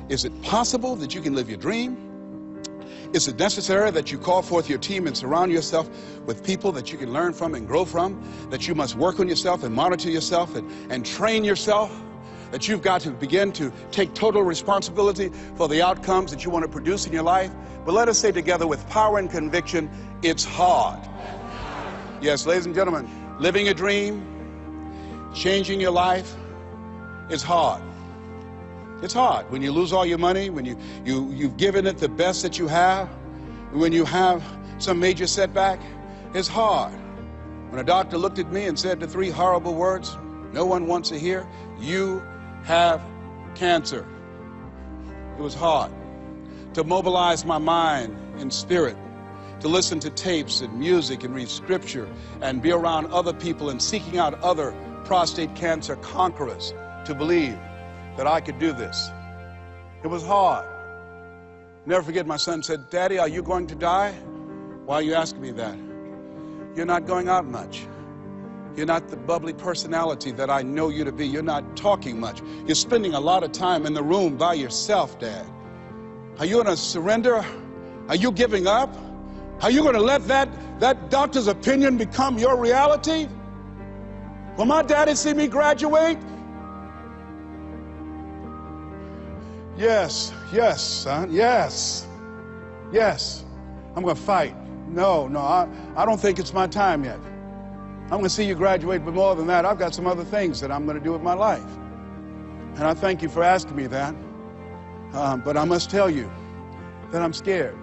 Is it possible that you can live your dream? Is it necessary that you call forth your team and surround yourself with people that you can learn from and grow from? That you must work on yourself and monitor yourself and train yourself? That you've got to begin to take total responsibility for the outcomes that you want to produce in your life? But let us say together with power and conviction, it's hard. Yes, ladies and gentlemen, living a dream, changing your life is hard. It's hard when you lose all your money, when you've given it the best that you have, when you have some major setback. It's hard. When a doctor looked at me and said the three horrible words no one wants to hear, you have cancer. It was hard to mobilize my mind and spirit, to listen to tapes and music and read scripture and be around other people and seeking out other prostate cancer conquerors to believe that I could do this. It was hard. Never forget, my son said, "Daddy, are you going to die?" "Why are you asking me that?" "You're not going out much. You're not the bubbly personality that I know you to be. You're not talking much. You're spending a lot of time in the room by yourself, Dad. Are you going to surrender? Are you giving up? Are you going to let that doctor's opinion become your reality? Will my daddy see me graduate?" Yes, son, yes. I'm going to fight. No, I don't think it's my time yet. I'm going to see you graduate, but more than that, I've got some other things that I'm going to do with my life. And I thank you for asking me that. But I must tell you that I'm scared.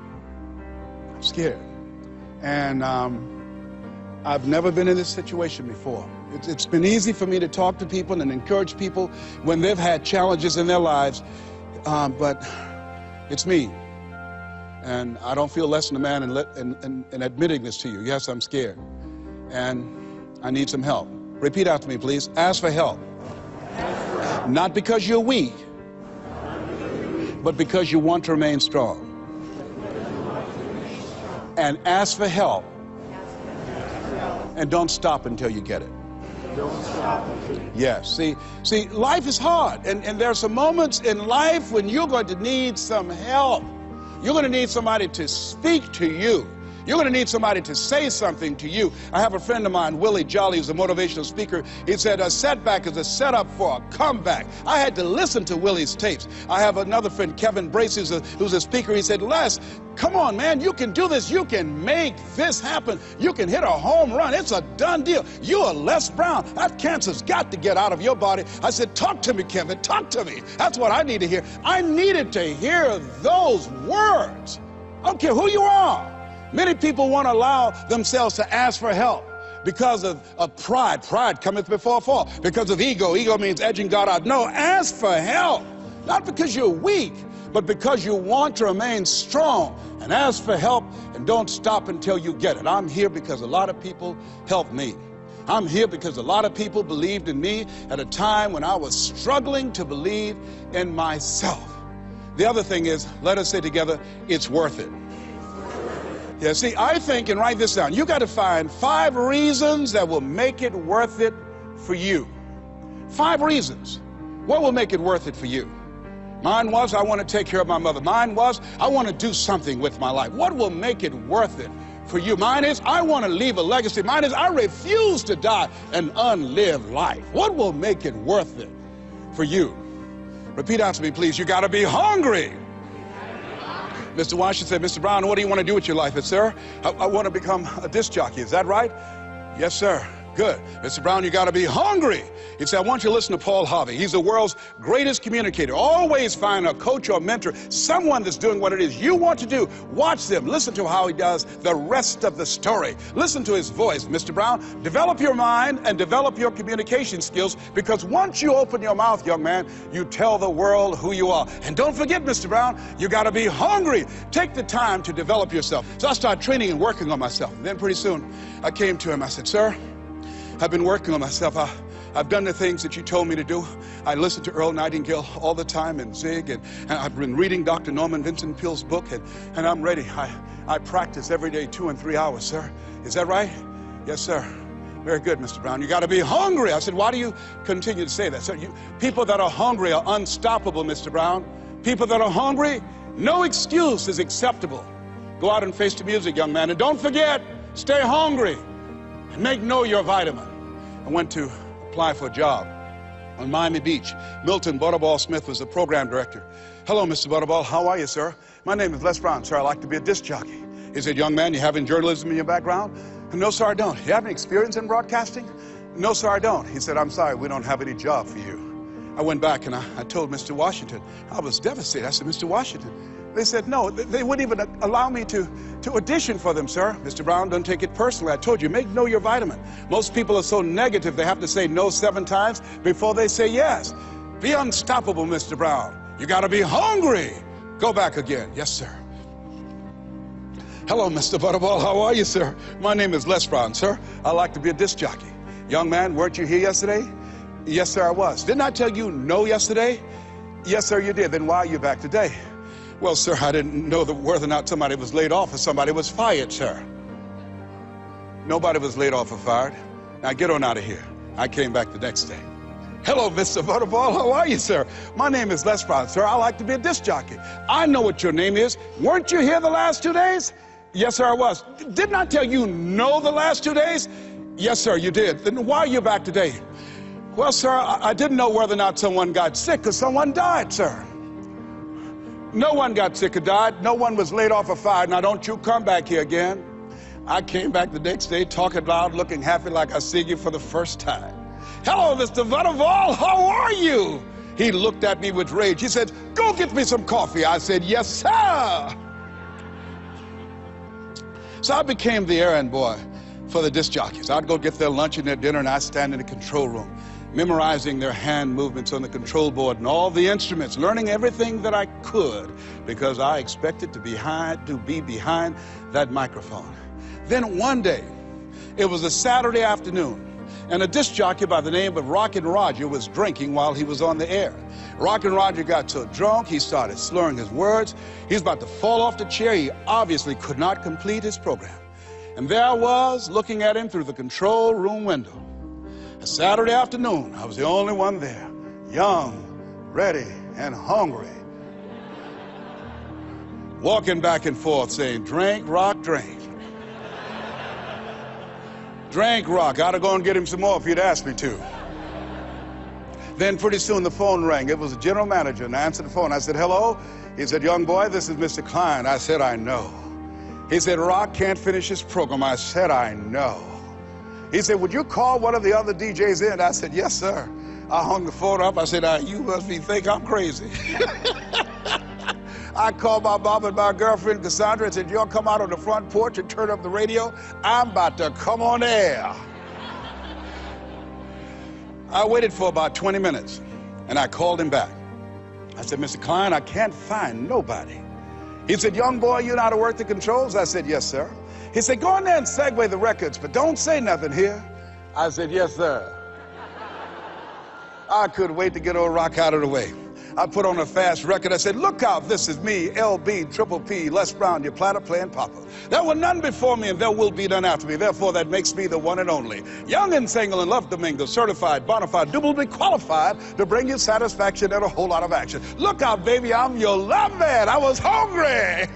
I'm scared. And I've never been in this situation before. It's been easy for me to talk to people and encourage people when they've had challenges in their lives. But it's me, and I don't feel less than a man in admitting this to you. Yes, I'm scared, and I need some help. Repeat after me, please. Ask for help. Not because you're weak, but because you want to remain strong. And ask for help, and don't stop until you get it. Yes, see, life is hard, and there are some moments in life when you're going to need some help. You're going to need somebody to speak to you. You're going to need somebody to say something to you. I have a friend of mine, Willie Jolly, who's a motivational speaker. He said a setback is a setup for a comeback. I had to listen to Willie's tapes. I have another friend, Kevin Brace, who's a speaker. He said, "Les, come on, man, you can do this. You can make this happen. You can hit a home run. It's a done deal. You are Les Brown. That cancer's got to get out of your body." I said, "Talk to me, Kevin. Talk to me." That's what I need to hear. I needed to hear those words. I don't care who you are. Many people won't allow themselves to ask for help because of pride. Pride cometh before a fall. Because of ego. Ego means edging God out. No, ask for help. Not because you're weak, but because you want to remain strong. And ask for help, and don't stop until you get it. I'm here because a lot of people helped me. I'm here because a lot of people believed in me at a time when I was struggling to believe in myself. The other thing is, let us say together, it's worth it. Yeah, see, I think, and write this down, you got to find 5 reasons that will make it worth it for you. 5 reasons. What will make it worth it for you? Mine was, I want to take care of my mother. Mine was, I want to do something with my life. What will make it worth it for you? Mine is, I want to leave a legacy. Mine is, I refuse to die an unlived life. What will make it worth it for you? Repeat after me, please. You got to be hungry. Mr. Washington said, "Mr. Brown, what do you want to do with your life?" I said, "Sir, I want to become a disc jockey." "Is that right?" "Yes, sir." "Good. Mr. Brown, you got to be hungry." He said, "I want you to listen to Paul Harvey. He's the world's greatest communicator. Always find a coach or mentor, someone that's doing what it is you want to do. Watch them. Listen to how he does the rest of the story. Listen to his voice." Mr. Brown, develop your mind and develop your communication skills, because once you open your mouth, young man, you tell the world who you are. And don't forget, Mr. Brown, you got to be hungry. Take the time to develop yourself. So I started training and working on myself. And then pretty soon I came to him. I said, "Sir, I've been working on myself. I've done the things that you told me to do. I listen to Earl Nightingale all the time and Zig, and I've been reading Dr. Norman Vincent Peale's book, and I'm ready. I practice every day 2 and 3 hours, sir. Is that right?" "Yes, sir." "Very good, Mr. Brown. You got to be hungry." I said, "Why do you continue to say that?" "Sir, people that are hungry are unstoppable, Mr. Brown. People that are hungry, no excuse is acceptable. Go out and face the music, young man. And don't forget, stay hungry and know your vitamin. I went to apply for a job on Miami Beach. Milton Butterball Smith was the program director. Hello, Mr. Butterball. How are you, sir? My name is Les Brown, sir. I like to be a disc jockey. He said, young man, you having journalism in your background? No, sir, I don't. You have any experience in broadcasting? No, sir, I don't. He said, I'm sorry, we don't have any job for you. I went back and I told Mr. Washington. I was devastated. I said, Mr. Washington. They said, no, they wouldn't even allow me to audition for them, sir. Mr. Brown, don't take it personally. I told you, know your vitamin. Most people are so negative, they have to say no 7 times before they say yes. Be unstoppable, Mr. Brown. You got to be hungry. Go back again. Yes, sir. Hello, Mr. Butterball. How are you, sir? My name is Les Brown, sir. I like to be a disc jockey. Young man, weren't you here yesterday? Yes, sir, I was. Didn't I tell you no yesterday? Yes, sir, you did. Then why are you back today? Well, sir, I didn't know whether or not somebody was laid off or somebody was fired, sir. Nobody was laid off or fired. Now get on out of here. I came back the next day. Hello, Mr. Butterball. How are you, sir? My name is Les Brown, sir. I like to be a disc jockey. I know what your name is. Weren't you here the last 2 days? Yes, sir, I was. Didn't I tell you no the last 2 days? Yes, sir, you did. Then why are you back today? Well, sir, I didn't know whether or not someone got sick because someone died, sir. No one got sick or died. No one was laid off or fired. Now, don't you come back here again. I came back the next day talking loud, looking happy like I see you for the first time. Hello, Mr. Butterball. How are you? He looked at me with rage. He said, go get me some coffee. I said, yes, sir. So I became the errand boy for the disc jockeys. I'd go get their lunch and their dinner, and I'd stand in the control room, memorizing their hand movements on the control board and all the instruments, learning everything that I could because I expected to be behind that microphone. Then one day, it was a Saturday afternoon, and a disc jockey by the name of Rockin' Roger was drinking while he was on the air. Rockin' Roger got so drunk, he started slurring his words. He was about to fall off the chair. He obviously could not complete his program. And there I was, looking at him through the control room window. A Saturday afternoon, I was the only one there, young, ready, and hungry, walking back and forth saying, drink, rock, drink. Drink, rock. I'd have gone and get him some more if he'd asked me to. Then pretty soon the phone rang. It was the general manager, and I answered the phone. I said, hello? He said, young boy, this is Mr. Klein. I said, I know. He said, Rock can't finish his program. I said, I know. He said, would you call one of the other DJs in? I said, yes, sir. I hung the phone up. I said, you must think I'm crazy. I called my mom and my girlfriend, Cassandra, and said, y'all come out on the front porch and turn up the radio. I'm about to come on air. I waited for about 20 minutes, and I called him back. I said, Mr. Klein, I can't find nobody. He said, young boy, you know how to work the controls? I said, yes, sir. He said, go in there and segue the records, but don't say nothing here. I said, yes, sir. I couldn't wait to get old Rock out of the way. I put on a fast record. I said, look out, this is me, LB, Triple P, Les Brown, your platter playing papa. There were none before me and there will be none after me. Therefore, that makes me the one and only. Young and single and love to mingle, certified, bona fide, doubly qualified to bring you satisfaction and a whole lot of action. Look out, baby, I'm your love man. I was hungry.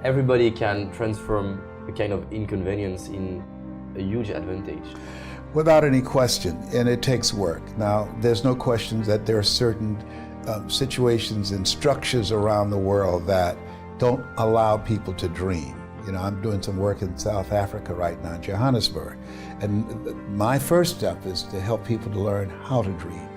Everybody can transform a kind of inconvenience in a huge advantage. Without any question, and it takes work. Now, there's no question that there are certain situations and structures around the world that don't allow people to dream. You know, I'm doing some work in South Africa right now, Johannesburg, and my first step is to help people to learn how to dream,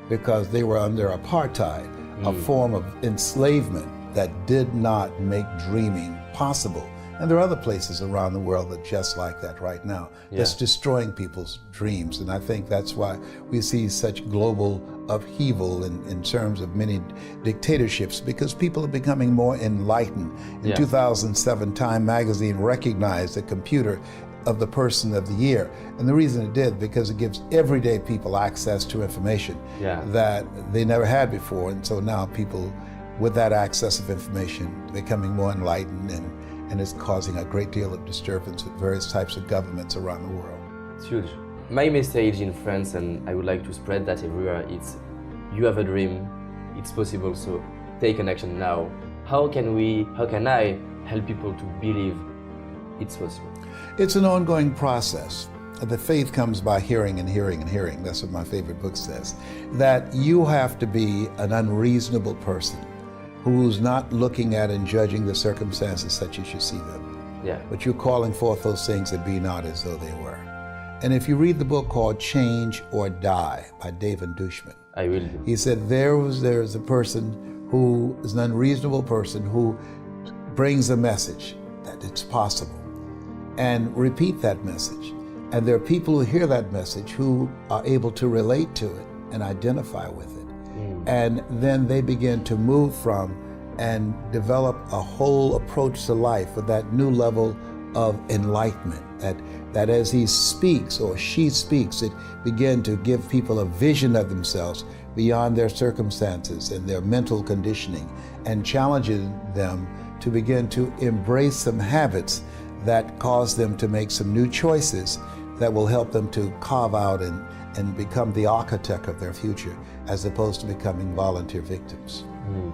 because they were under apartheid, a form of enslavement that did not make dreaming possible. And there are other places around the world that just like that right now. Yeah. That's destroying people's dreams. And I think that's why we see such global upheaval in terms of many dictatorships, because people are becoming more enlightened. In 2007, Time magazine recognized the computer of the person of the year. And the reason it did, because it gives everyday people access to information that they never had before. And so now people, with that access of information, becoming more enlightened, and it's causing a great deal of disturbance with various types of governments around the world. It's huge. my message in France, and I would like to spread that everywhere, it's you have a dream, it's possible, so take an action now. How can I help people to believe it's possible? It's an ongoing process. The faith comes by hearing and hearing and hearing. That's what my favorite book says. That you have to be an unreasonable person who's not looking at and judging the circumstances such as you see them. Yeah. But you're calling forth those things that be not as though they were. And if you read the book called Change or Die by David Dushman, I will do. he said there's a person who is an unreasonable person who brings a message that it's possible and repeat that message. And there are people who hear that message who are able to relate to it and identify with it. And then they begin to move from and develop a whole approach to life with that new level of enlightenment, that as he speaks or she speaks, it begin to give people a vision of themselves beyond their circumstances and their mental conditioning, and challenging them to begin to embrace some habits that cause them to make some new choices that will help them to carve out and become the architect of their future, as opposed to becoming volunteer victims.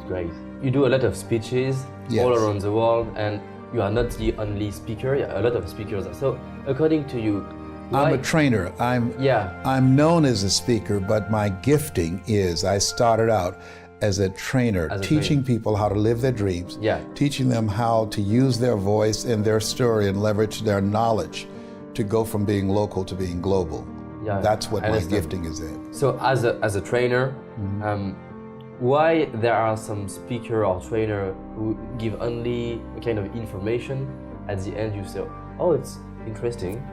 Great. You do a lot of speeches all around the world, and you are not the only speaker. A lot of speakers. So, according to you, I'm a trainer. I'm known as a speaker, but my gifting is I started out as a trainer, teaching people how to live their dreams, teaching them how to use their voice and their story and leverage their knowledge to go from being local to being global. That's what my gifting is in. So as a trainer, why there are some speaker or trainer who give only a kind of information, at the end you say, oh, it's interesting,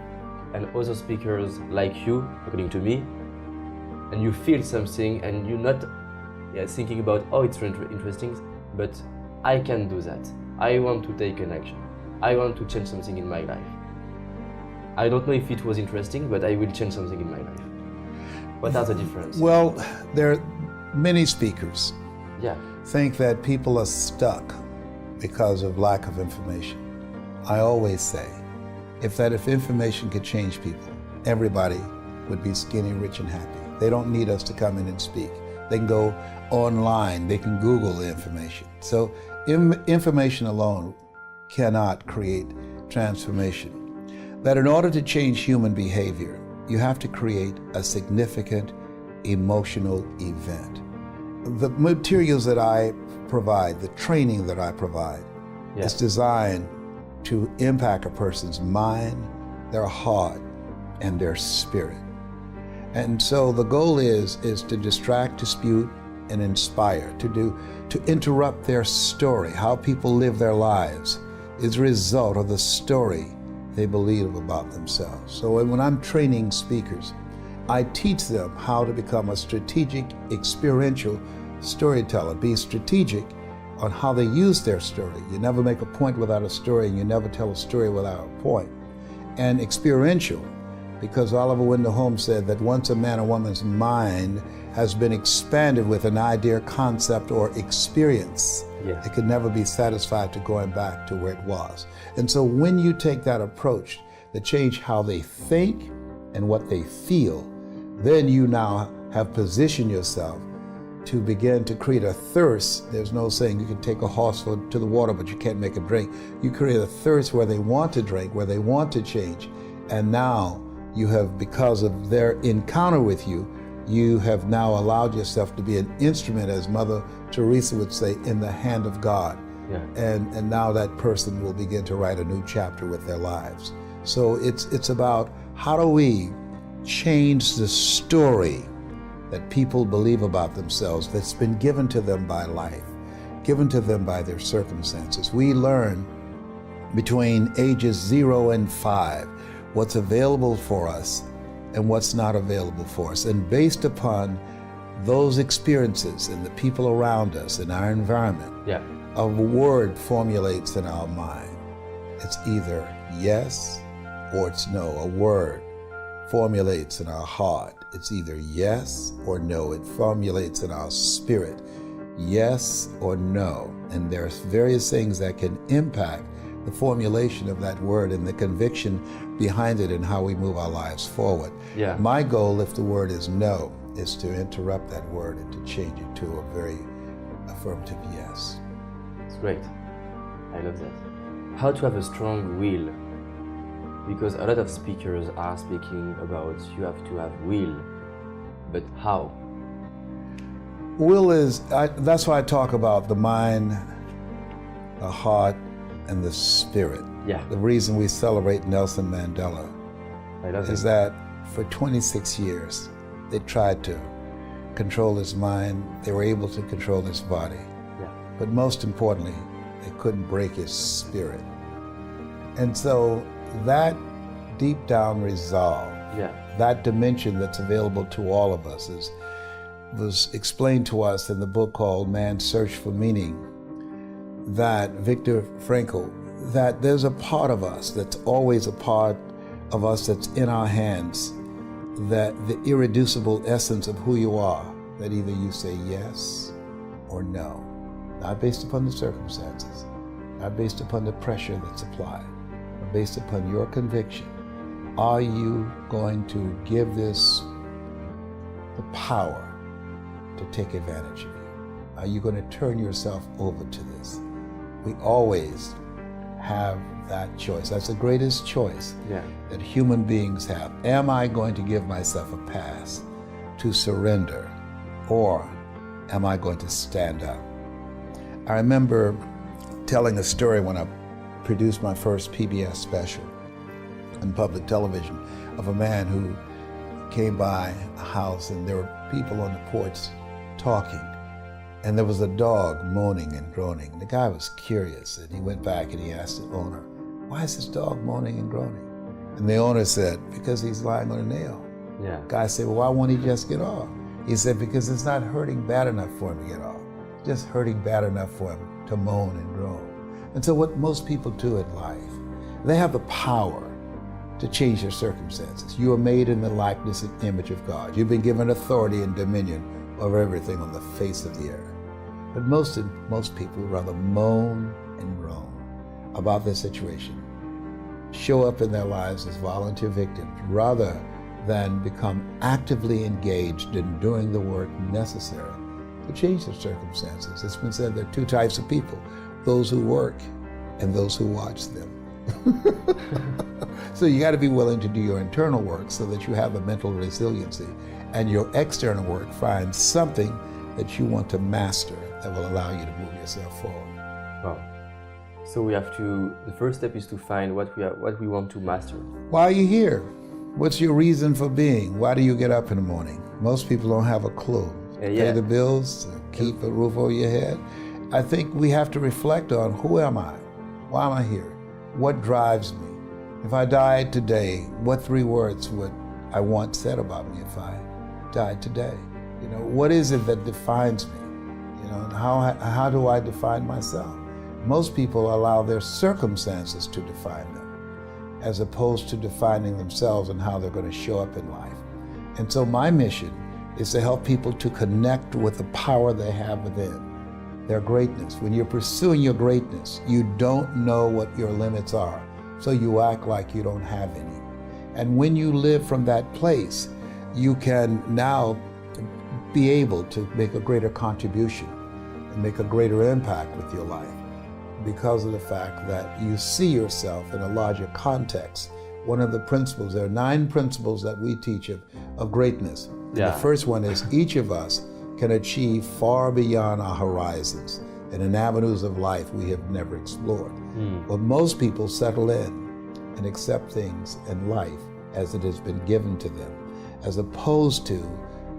and other speakers like you, according to me, and you feel something and you're not thinking about, oh, it's interesting, but I can do that. I want to take an action. I want to change something in my life. I don't know if it was interesting, but I will change something in my life. What are the differences? Well, there are many speakers think that people are stuck because of lack of information. I always say, if information could change people, everybody would be skinny, rich, and happy. They don't need us to come in and speak. They can go online, they can Google the information. So information alone cannot create transformation. That in order to change human behavior, you have to create a significant emotional event. The materials that I provide, the training that I provide, is designed to impact a person's mind, their heart, and their spirit. And so the goal is to distract, dispute, and inspire, to interrupt their story. How people live their lives is a result of the story they believe about themselves. So when I'm training speakers, I teach them how to become a strategic, experiential storyteller. Be strategic on how they use their story. You never make a point without a story, and you never tell a story without a point. And experiential, because Oliver Wendell Holmes said that once a man or woman's mind has been expanded with an idea, concept, or experience, it could never be satisfied to going back to where it was. And so when you take that approach to change how they think and what they feel, then you now have positioned yourself to begin to create a thirst. There's no saying you can take a horse to the water, but you can't make it drink. You create a thirst where they want to drink, where they want to change. And now you have, because of their encounter with you, you have now allowed yourself to be an instrument, as Mother Teresa would say, in the hand of God. And now that person will begin to write a new chapter with their lives. So it's about how do we change the story that people believe about themselves that's been given to them by life, given to them by their circumstances. We learn between ages 0 and 5 what's available for us and what's not available for us. And based upon those experiences and the people around us in our environment, a word formulates in our mind. It's either yes or it's no. A word formulates in our heart. It's either yes or no. It formulates in our spirit, yes or no. And there's various things that can impact the formulation of that word and the conviction behind it and how we move our lives forward. Yeah. My goal, if the word is no, is to interrupt that word and to change it to a very affirmative yes. It's great. I love that. How to have a strong will? Because a lot of speakers are speaking about you have to have will, but how? Will is, that's why I talk about the mind, the heart, and the spirit. Yeah. The reason we celebrate Nelson Mandela I love is it. that for 26 years, they tried to control his mind, they were able to control his body, Yeah. but most importantly, they couldn't break his spirit. And so that deep down resolve, Yeah. that dimension that's available to all of us was explained to us in the book called Man's Search for Meaning, that Viktor Frankl, that there's a part of us that's always a part of us that's in our hands, that the irreducible essence of who you are, that either you say yes or no, not based upon the circumstances, not based upon the pressure that's applied, but based upon your conviction. Are you going to give this the power to take advantage of you? Are you going to turn yourself over to this? We always have that choice. That's the greatest choice that human beings have. Am I going to give myself a pass to surrender, or am I going to stand up? I remember telling a story when I produced my first PBS special on public television of a man who came by a house and there were people on the porch talking, and there was a dog moaning and groaning. The guy was curious, and he went back and he asked the owner, "Why is this dog moaning and groaning?" And the owner said, "Because he's lying on a nail." Yeah. Guy said, "Well, why won't he just get off?" He said, "Because it's not hurting bad enough for him to get off. It's just hurting bad enough for him to moan and groan." And so what most people do in life, they have the power to change their circumstances. You are made in the likeness and image of God. You've been given authority and dominion over everything on the face of the earth. But most people would rather moan and groan about their situation, show up in their lives as volunteer victims, rather than become actively engaged in doing the work necessary to change their circumstances. It's been said there are two types of people, those who work and those who watch them. So you got to be willing to do your internal work so that you have the mental resiliency, and your external work finds something that you want to master that will allow you to move yourself forward. Wow. So we have to, the first step is to find what we want to master. Why are you here? What's your reason for being? Why do you get up in the morning? Most people don't have a clue. Pay the bills, keep a roof over your head. I think we have to reflect on, who am I? Why am I here? What drives me? If I died today, what 3 words would I want said about me if I died today? You know, what is it that defines me? You know, and how do I define myself? Most people allow their circumstances to define them, as opposed to defining themselves and how they're going to show up in life. And so my mission is to help people to connect with the power they have within, their greatness. When you're pursuing your greatness, you don't know what your limits are, so you act like you don't have any. And when you live from that place, you can now be able to make a greater contribution and make a greater impact with your life, because of the fact that you see yourself in a larger context. One of the principles, there are 9 principles that we teach of greatness. Yeah. The first one is each of us can achieve far beyond our horizons and in avenues of life we have never explored. But most people settle in and accept things in life as it has been given to them, as opposed to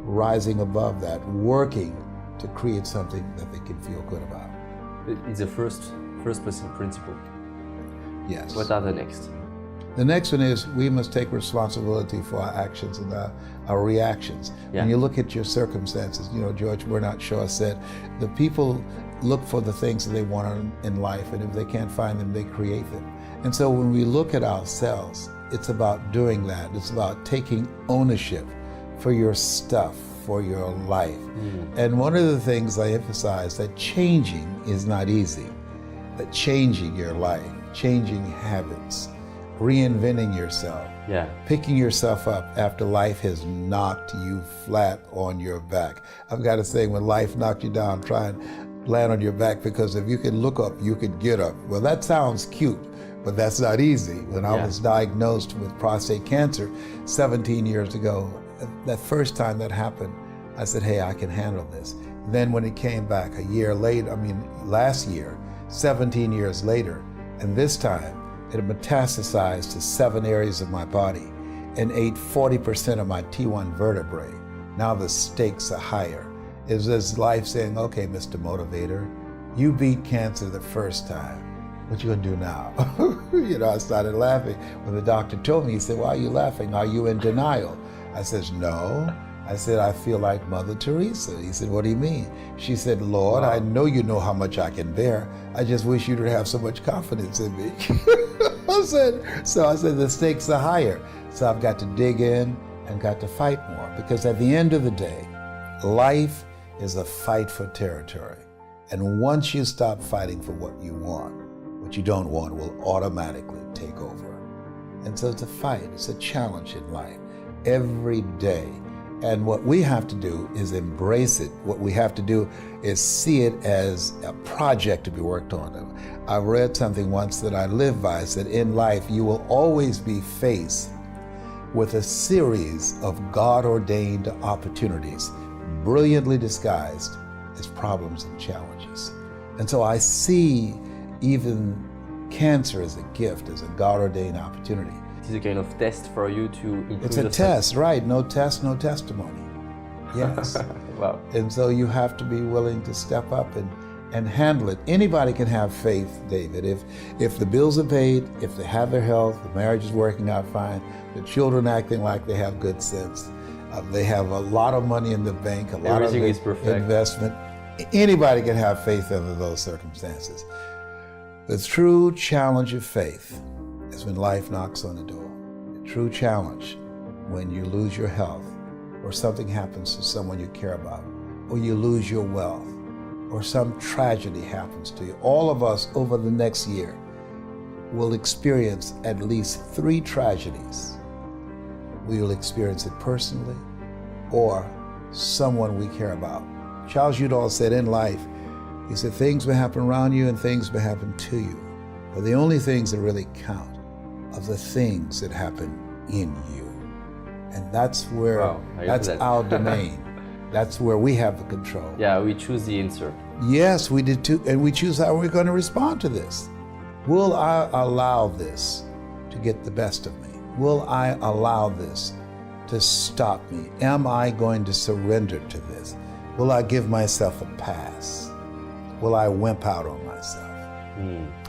rising above that, working to create something that they can feel good about. It's the first person principle. Yes. What are the next? The next one is we must take responsibility for our actions and our reactions. Yeah. When you look at your circumstances, you know, George Bernard Shaw said, the people look for the things that they want in life, and if they can't find them, they create them. And so when we look at ourselves, it's about doing that. It's about taking ownership for your stuff, for your life. And one of the things I emphasize, that changing is not easy, that changing your life changing habits, reinventing yourself, Yeah. picking yourself up after life has knocked you flat on your back. I've got to say, when life knocked you down, try and land on your back, because if you can look up, you could get up. Well, that sounds cute, but that's not easy. When I was diagnosed with prostate cancer 17 years ago, that first time that happened, I said, hey, I can handle this. Then when it came back a year later, last year, 17 years later, and this time it metastasized to 7 areas of my body and ate 40% of my T1 vertebrae. Now the stakes are higher. It's as life saying, okay, Mr. Motivator, you beat cancer the first time. What you gonna do now? I started laughing. When the doctor told me, he said, why are you laughing? Are you in denial? I said, no. I said, I feel like Mother Teresa. He said, what do you mean? She said, Lord, I know you know how much I can bear. I just wish you to have so much confidence in me. I said, the stakes are higher. So I've got to dig in and got to fight more, because at the end of the day, life is a fight for territory. And once you stop fighting for what you want, what you don't want will automatically take over. And so it's a fight, it's a challenge in life every day. And what we have to do is embrace it. What we have to do is see it as a project to be worked on. I read something once that I live by. It said, in life, you will always be faced with a series of God-ordained opportunities, brilliantly disguised as problems and challenges. And so I see even cancer as a gift, as a God-ordained opportunity. It is a kind of test for you to improve It's a yourself. test, right? No test, no testimony. Yes. Wow. And so you have to be willing to step up and handle it. Anybody can have faith, David. If the bills are paid, if they have their health, the marriage is working out fine, the children acting like they have good sense, they have a lot of money in the bank, a lot Everything of is perfect. investment. Anybody can have faith under those circumstances. The true challenge of faith is when life knocks on the door. The true challenge when you lose your health, or something happens to someone you care about, or you lose your wealth, or some tragedy happens to you. All of us over the next year will experience at least 3 tragedies. We will experience it personally, or someone we care about. Charles Udall said in life, he said, things may happen around you and things may happen to you, but the only things that really count are the things that happen in you. And that's where, that's our domain. That's where we have the control. Yeah, we choose the answer. Yes, we did too, and we choose how we're going to respond to this. Will I allow this to get the best of me? Will I allow this to stop me? Am I going to surrender to this? Will I give myself a pass? Will I wimp out on myself?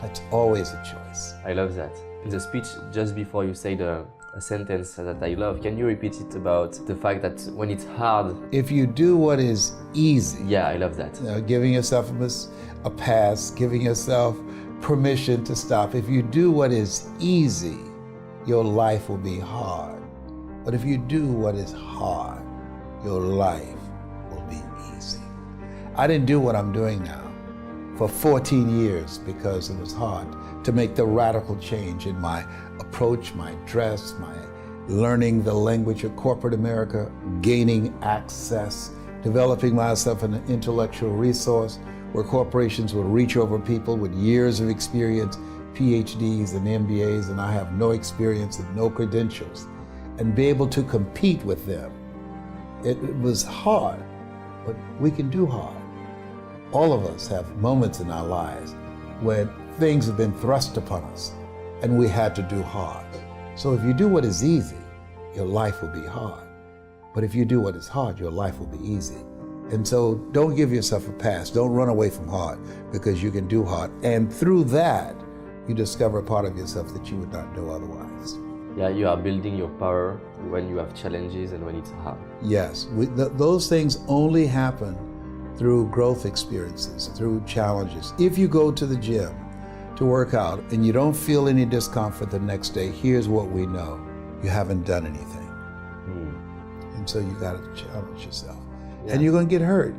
It's always a choice. I love that. In the speech just before you said a sentence that I love, can you repeat it about the fact that when it's hard? If you do what is easy. Yeah, I love that. Giving yourself a pass, giving yourself permission to stop. If you do what is easy, your life will be hard. But if you do what is hard, your life will be easy. I didn't do what I'm doing now for 14 years because it was hard to make the radical change in my approach, my dress, my learning the language of corporate America, gaining access, developing myself an intellectual resource where corporations will reach over people with years of experience, PhDs and MBAs, and I have no experience and no credentials, and be able to compete with them. It was hard, but we can do hard. All of us have moments in our lives when things have been thrust upon us and we had to do hard. So if you do what is easy, your life will be hard. But if you do what is hard, your life will be easy. And so don't give yourself a pass. Don't run away from hard, because you can do hard. And through that, you discover a part of yourself that you would not know otherwise. Yeah, you are building your power when you have challenges and when it's hard. Yes, those things only happen through growth experiences, through challenges. If you go to the gym to work out and you don't feel any discomfort the next day, here's what we know: you haven't done anything. And so you got to challenge yourself. Yeah. And you're going to get hurt.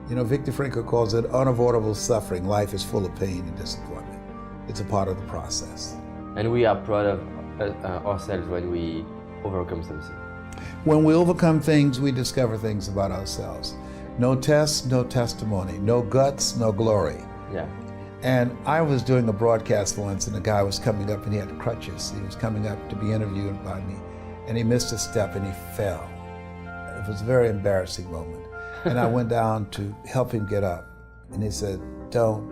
You know, Viktor Frankl calls it unavoidable suffering. Life is full of pain and disappointment. It's a part of the process. And we are proud of ourselves when we overcome something. When we overcome things, we discover things about ourselves. No tests, no testimony. No guts, no glory. Yeah. And I was doing a broadcast once, and a guy was coming up and he had crutches. He was coming up to be interviewed by me, and he missed a step and he fell. It was a very embarrassing moment. And I went down to help him get up, and he said, "Don't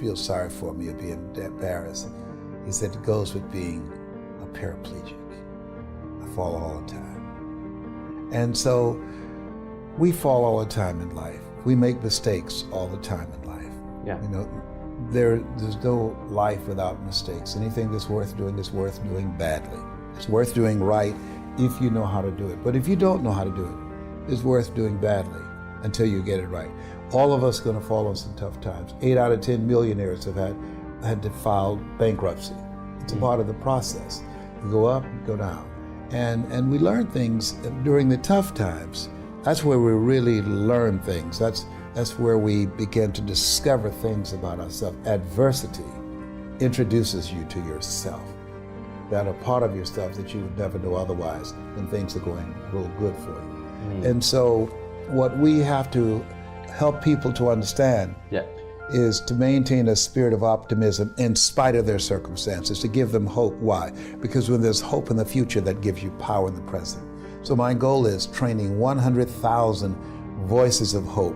feel sorry for me or be embarrassed." He said, "It goes with being a paraplegic. I fall all the time." And so we fall all the time in life. We make mistakes all the time in life. Yeah. You know, there's no life without mistakes. Anything that's worth doing is worth doing badly. It's worth doing right if you know how to do it. But if you don't know how to do it, it's worth doing badly until you get it right. All of us are going to fall on some tough times. 8 out of 10 millionaires have had to file bankruptcy. It's a part of the process. You go up, you go down. And we learn things during the tough times. That's where we really learn things. That's where we begin to discover things about ourselves. Adversity introduces you to yourself, that are part of yourself that you would never know otherwise when things are going real good for you. And so what we have to help people to understand is to maintain a spirit of optimism in spite of their circumstances, to give them hope. Why? Because when there's hope in the future, that gives you power in the present. So my goal is training 100,000 voices of hope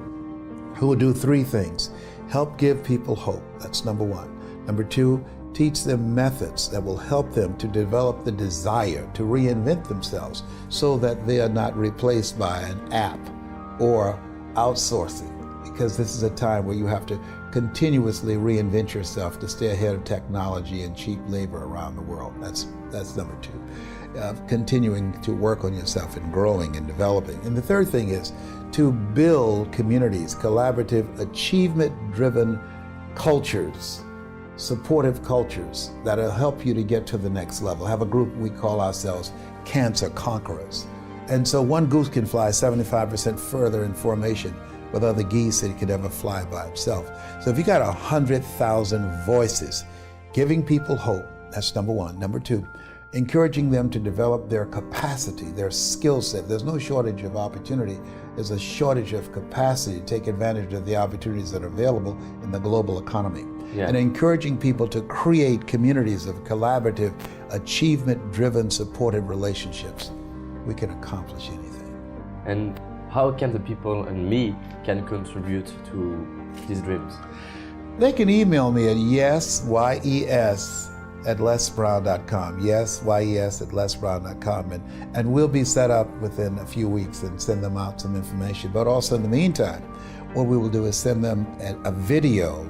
who will do 3 things. Help give people hope. That's number 1. Number 2, teach them methods that will help them to develop the desire to reinvent themselves so that they are not replaced by an app or outsourcing, because this is a time where you have to continuously reinvent yourself to stay ahead of technology and cheap labor around the world. That's number 2. Continuing to work on yourself and growing and developing. And the third thing is to build communities, collaborative, achievement-driven cultures, supportive cultures that'll help you to get to the next level. Have a group we call ourselves Cancer Conquerors. And so one goose can fly 75% further in formation with other geese than it could ever fly by itself. So if you got 100,000 voices giving people hope, that's number 1. Number 2, encouraging them to develop their capacity, their skill set. There's no shortage of opportunity. There's a shortage of capacity to take advantage of the opportunities that are available in the global economy. And encouraging people to create communities of collaborative, achievement-driven, supportive relationships. We can accomplish anything. And how can the people and me can contribute to these dreams? They can email me at yes@lesbrown.com. yes@lesbrown.com, and we'll be set up within a few weeks and send them out some information. But also in the meantime, what we will do is send them a video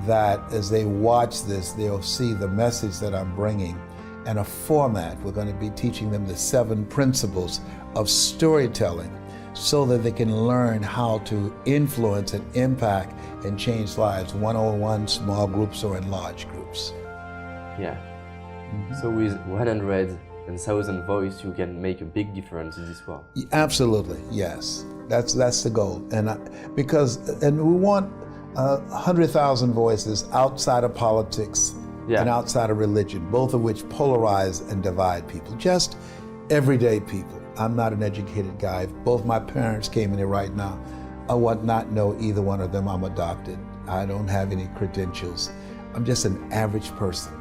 that as they watch this, they'll see the message that I'm bringing and a format. We're going to be teaching them the 7 principles of storytelling so that they can learn how to influence and impact and change lives, one-on-one, small groups, or in large groups. Yeah. So with 100,000 voices, you can make a big difference in this world. Absolutely, yes. That's the goal. And we want 100,000 voices outside of politics and outside of religion, both of which polarize and divide people. Just everyday people. I'm not an educated guy. If both my parents came in here right now, I would not know either one of them. I'm adopted. I don't have any credentials. I'm just an average person,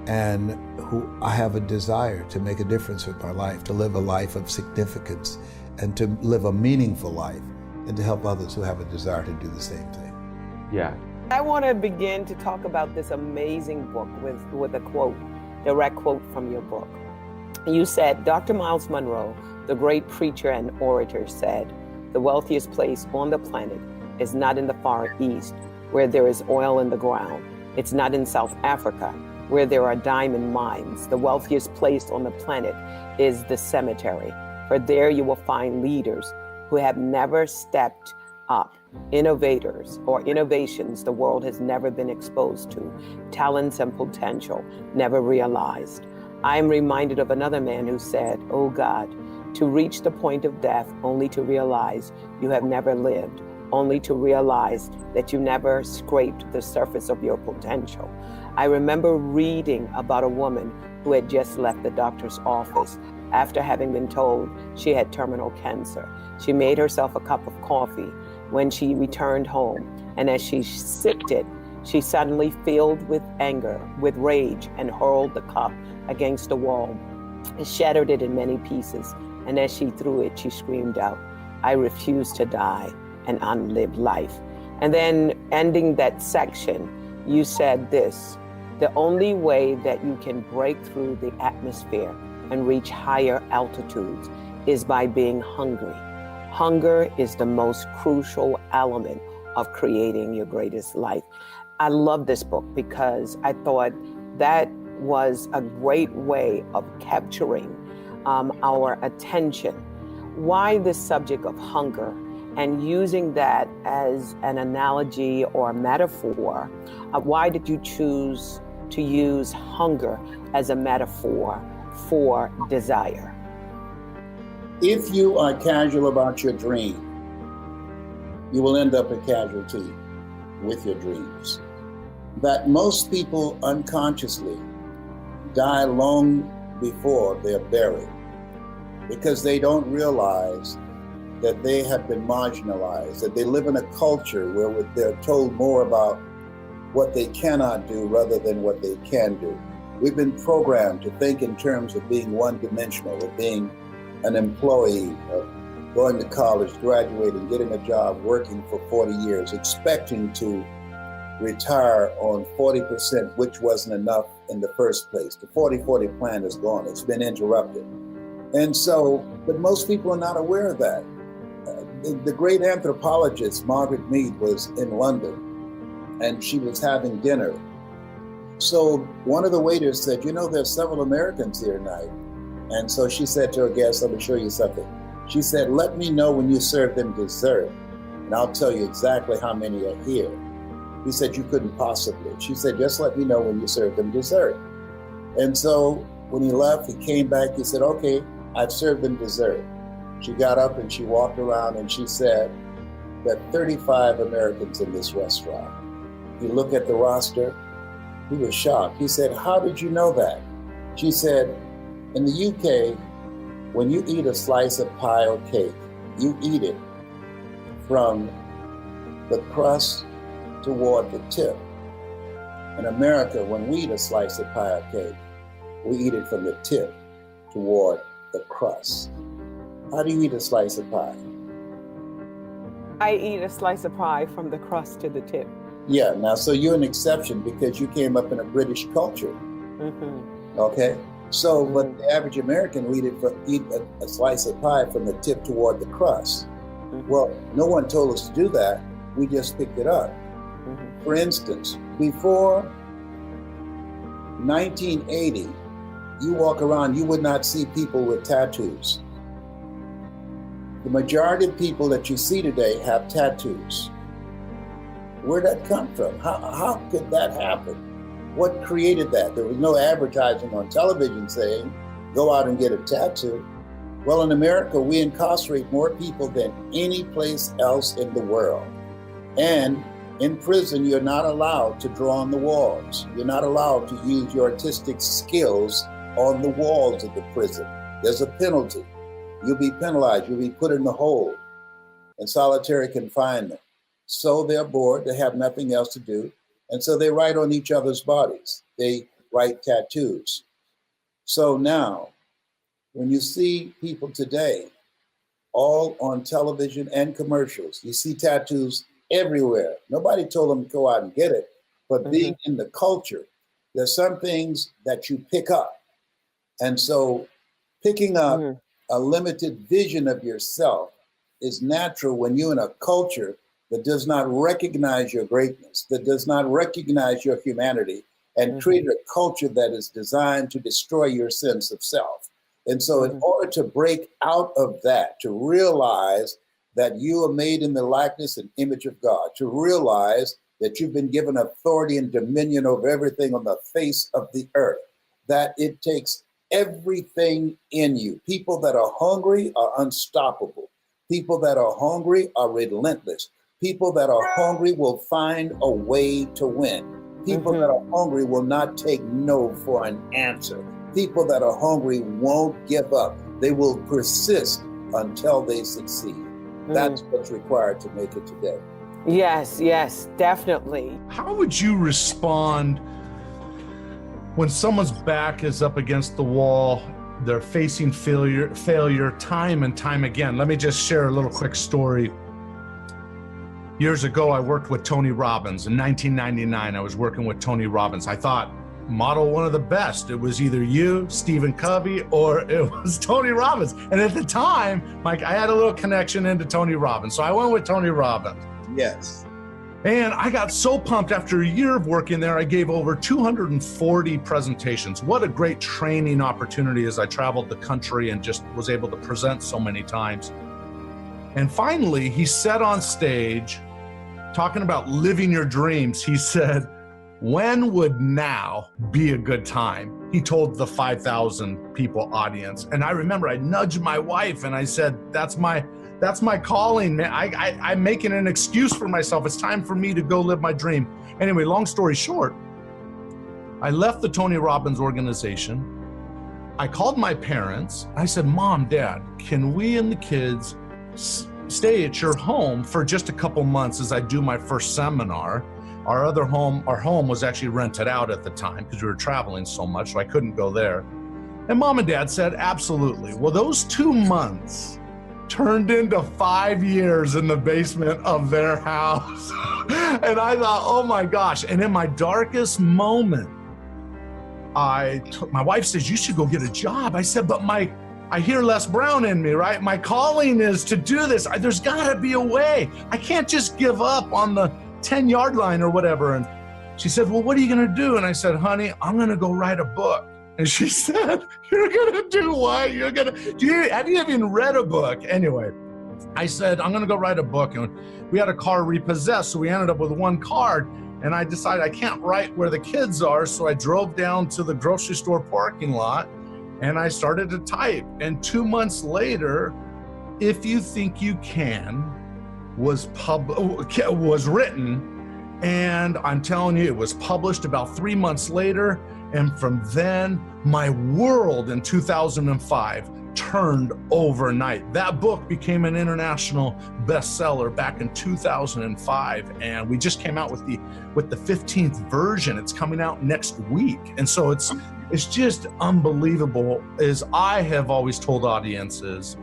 and who I have a desire to make a difference with my life, to live a life of significance, and to live a meaningful life, and to help others who have a desire to do the same thing. Yeah. I want to begin to talk about this amazing book with a quote, direct quote from your book. You said, Dr. Miles Monroe, the great preacher and orator, said, "The wealthiest place on the planet is not in the Far East, where there is oil in the ground. It's not in South Africa, where there are diamond mines. The wealthiest place on the planet is the cemetery, for there you will find leaders who have never stepped up, innovators or innovations the world has never been exposed to, talents and potential never realized." I am reminded of another man who said, "Oh God, to reach the point of death only to realize you have never lived, only to realize that you never scraped the surface of your potential. I remember reading about a woman who had just left the doctor's office after having been told she had terminal cancer. She made herself a cup of coffee when she returned home, and as she sipped it, she suddenly, filled with anger, with rage, and hurled the cup against the wall. It shattered it in many pieces, and as she threw it, she screamed out, "I refuse to die and unlive life." And then ending that section, you said this: the only way that you can break through the atmosphere and reach higher altitudes is by being hungry. Hunger is the most crucial element of creating your greatest life. I love this book because I thought that was a great way of capturing our attention. Why this subject of hunger, and using that as an analogy or a metaphor? Why did you choose to use hunger as a metaphor for desire? If you are casual about your dream, you will end up a casualty with your dreams. That most people unconsciously die long before they're buried because they don't realize that they have been marginalized, that they live in a culture where they're told more about what they cannot do rather than what they can do. We've been programmed to think in terms of being one-dimensional, of being an employee, of going to college, graduating, getting a job, working for 40 years, expecting to retire on 40%, which wasn't enough in the first place. The 40-40 plan is gone. It's been interrupted. And so, but most people are not aware of that. The great anthropologist, Margaret Mead, was in London, and she was having dinner. So one of the waiters said, "You know, there's several Americans here tonight." And so she said to her guest, "Let me show you something." She said, "Let me know when you serve them dessert, and I'll tell you exactly how many are here." He said, "You couldn't possibly." She said, "Just let me know when you serve them dessert." And so when he left, he came back, he said, "Okay, I've served them dessert." She got up and she walked around and she said, "There are 35 Americans in this restaurant." He looked at the roster, he was shocked. He said, "How did you know that?" She said, "In the UK, when you eat a slice of pie or cake, you eat it from the crust toward the tip. In America, when we eat a slice of pie or cake, we eat it from the tip toward the crust." How do you eat a slice of pie? I eat a slice of pie from the crust to the tip. Yeah, now, so you're an exception because you came up in a British culture. Mm-hmm. Okay? So, but the average American will eat a slice of pie from the tip toward the crust. Mm-hmm. Well, no one told us to do that. We just picked it up. Mm-hmm. For instance, before 1980, you walk around, you would not see people with tattoos. The majority of people that you see today have tattoos. Where'd that come from? How could that happen? What created that? There was no advertising on television saying, "Go out and get a tattoo." Well, in America, we incarcerate more people than any place else in the world. And in prison, you're not allowed to draw on the walls. You're not allowed to use your artistic skills on the walls of the prison. There's a penalty. You'll be penalized. You'll be put in the hole in solitary confinement. So they're bored. They have nothing else to do. And so they write on each other's bodies. They write tattoos. So now, when you see people today, all on television and commercials, you see tattoos everywhere. Nobody told them to go out and get it, but being in the culture, there's some things that you pick up. And so picking up a limited vision of yourself is natural when you're in a culture that does not recognize your greatness, that does not recognize your humanity, and create a culture that is designed to destroy your sense of self. And so in order to break out of that, to realize that you are made in the likeness and image of God, to realize that you've been given authority and dominion over everything on the face of the earth, that it takes everything in you. People that are hungry are unstoppable. People that are hungry are relentless. People that are hungry will find a way to win. People that are hungry will not take no for an answer. People that are hungry won't give up. They will persist until they succeed. That's what's required to make it today. Yes, yes, definitely. How would you respond when someone's back is up against the wall, they're facing failure time and time again? Let me just share a little quick story. Years ago, I worked with Tony Robbins. In 1999, I was working with Tony Robbins. I thought, model one of the best. It was either you, Stephen Covey, or it was Tony Robbins. And at the time, Mike, I had a little connection into Tony Robbins. So I went with Tony Robbins. Yes. And I got so pumped after a year of working there, I gave over 240 presentations. What a great training opportunity as I traveled the country and just was able to present so many times. And finally, he said on stage, talking about living your dreams, he said, "When would now be a good time?" He told the 5,000 people audience. And I remember I nudged my wife and I said, that's my calling, man. I'm making an excuse for myself. It's time for me to go live my dream. Anyway, long story short, I left the Tony Robbins organization. I called my parents. I said, "Mom, Dad, can we and the kids stay at your home for just a couple months as I do my first seminar?" Our home was actually rented out at the time because we were traveling so much, so I couldn't go there. And Mom and Dad said, absolutely. Well, those 2 months turned into 5 years in the basement of their house. And I thought, oh my gosh. And in my darkest moment, my wife says, "You should go get a job." I said, "But I hear Les Brown in me, right? My calling is to do this. There's gotta be a way. I can't just give up on the 10-yard line or whatever." And she said, "Well, what are you gonna do?" And I said, "Honey, I'm gonna go write a book." And she said, "You're gonna do what? Have you even read a book?" Anyway, I said, "I'm gonna go write a book." And we had a car repossessed, so we ended up with one car. And I decided I can't write where the kids are, so I drove down to the grocery store parking lot and I started to type. And 2 months later, If You Think You Can was written, and I'm telling you, it was published about 3 months later. And from then, my world in 2005 turned overnight. That book became an international bestseller back in 2005, and we just came out with the 15th version. It's coming out next week, and so it's just unbelievable. As I have always told audiences,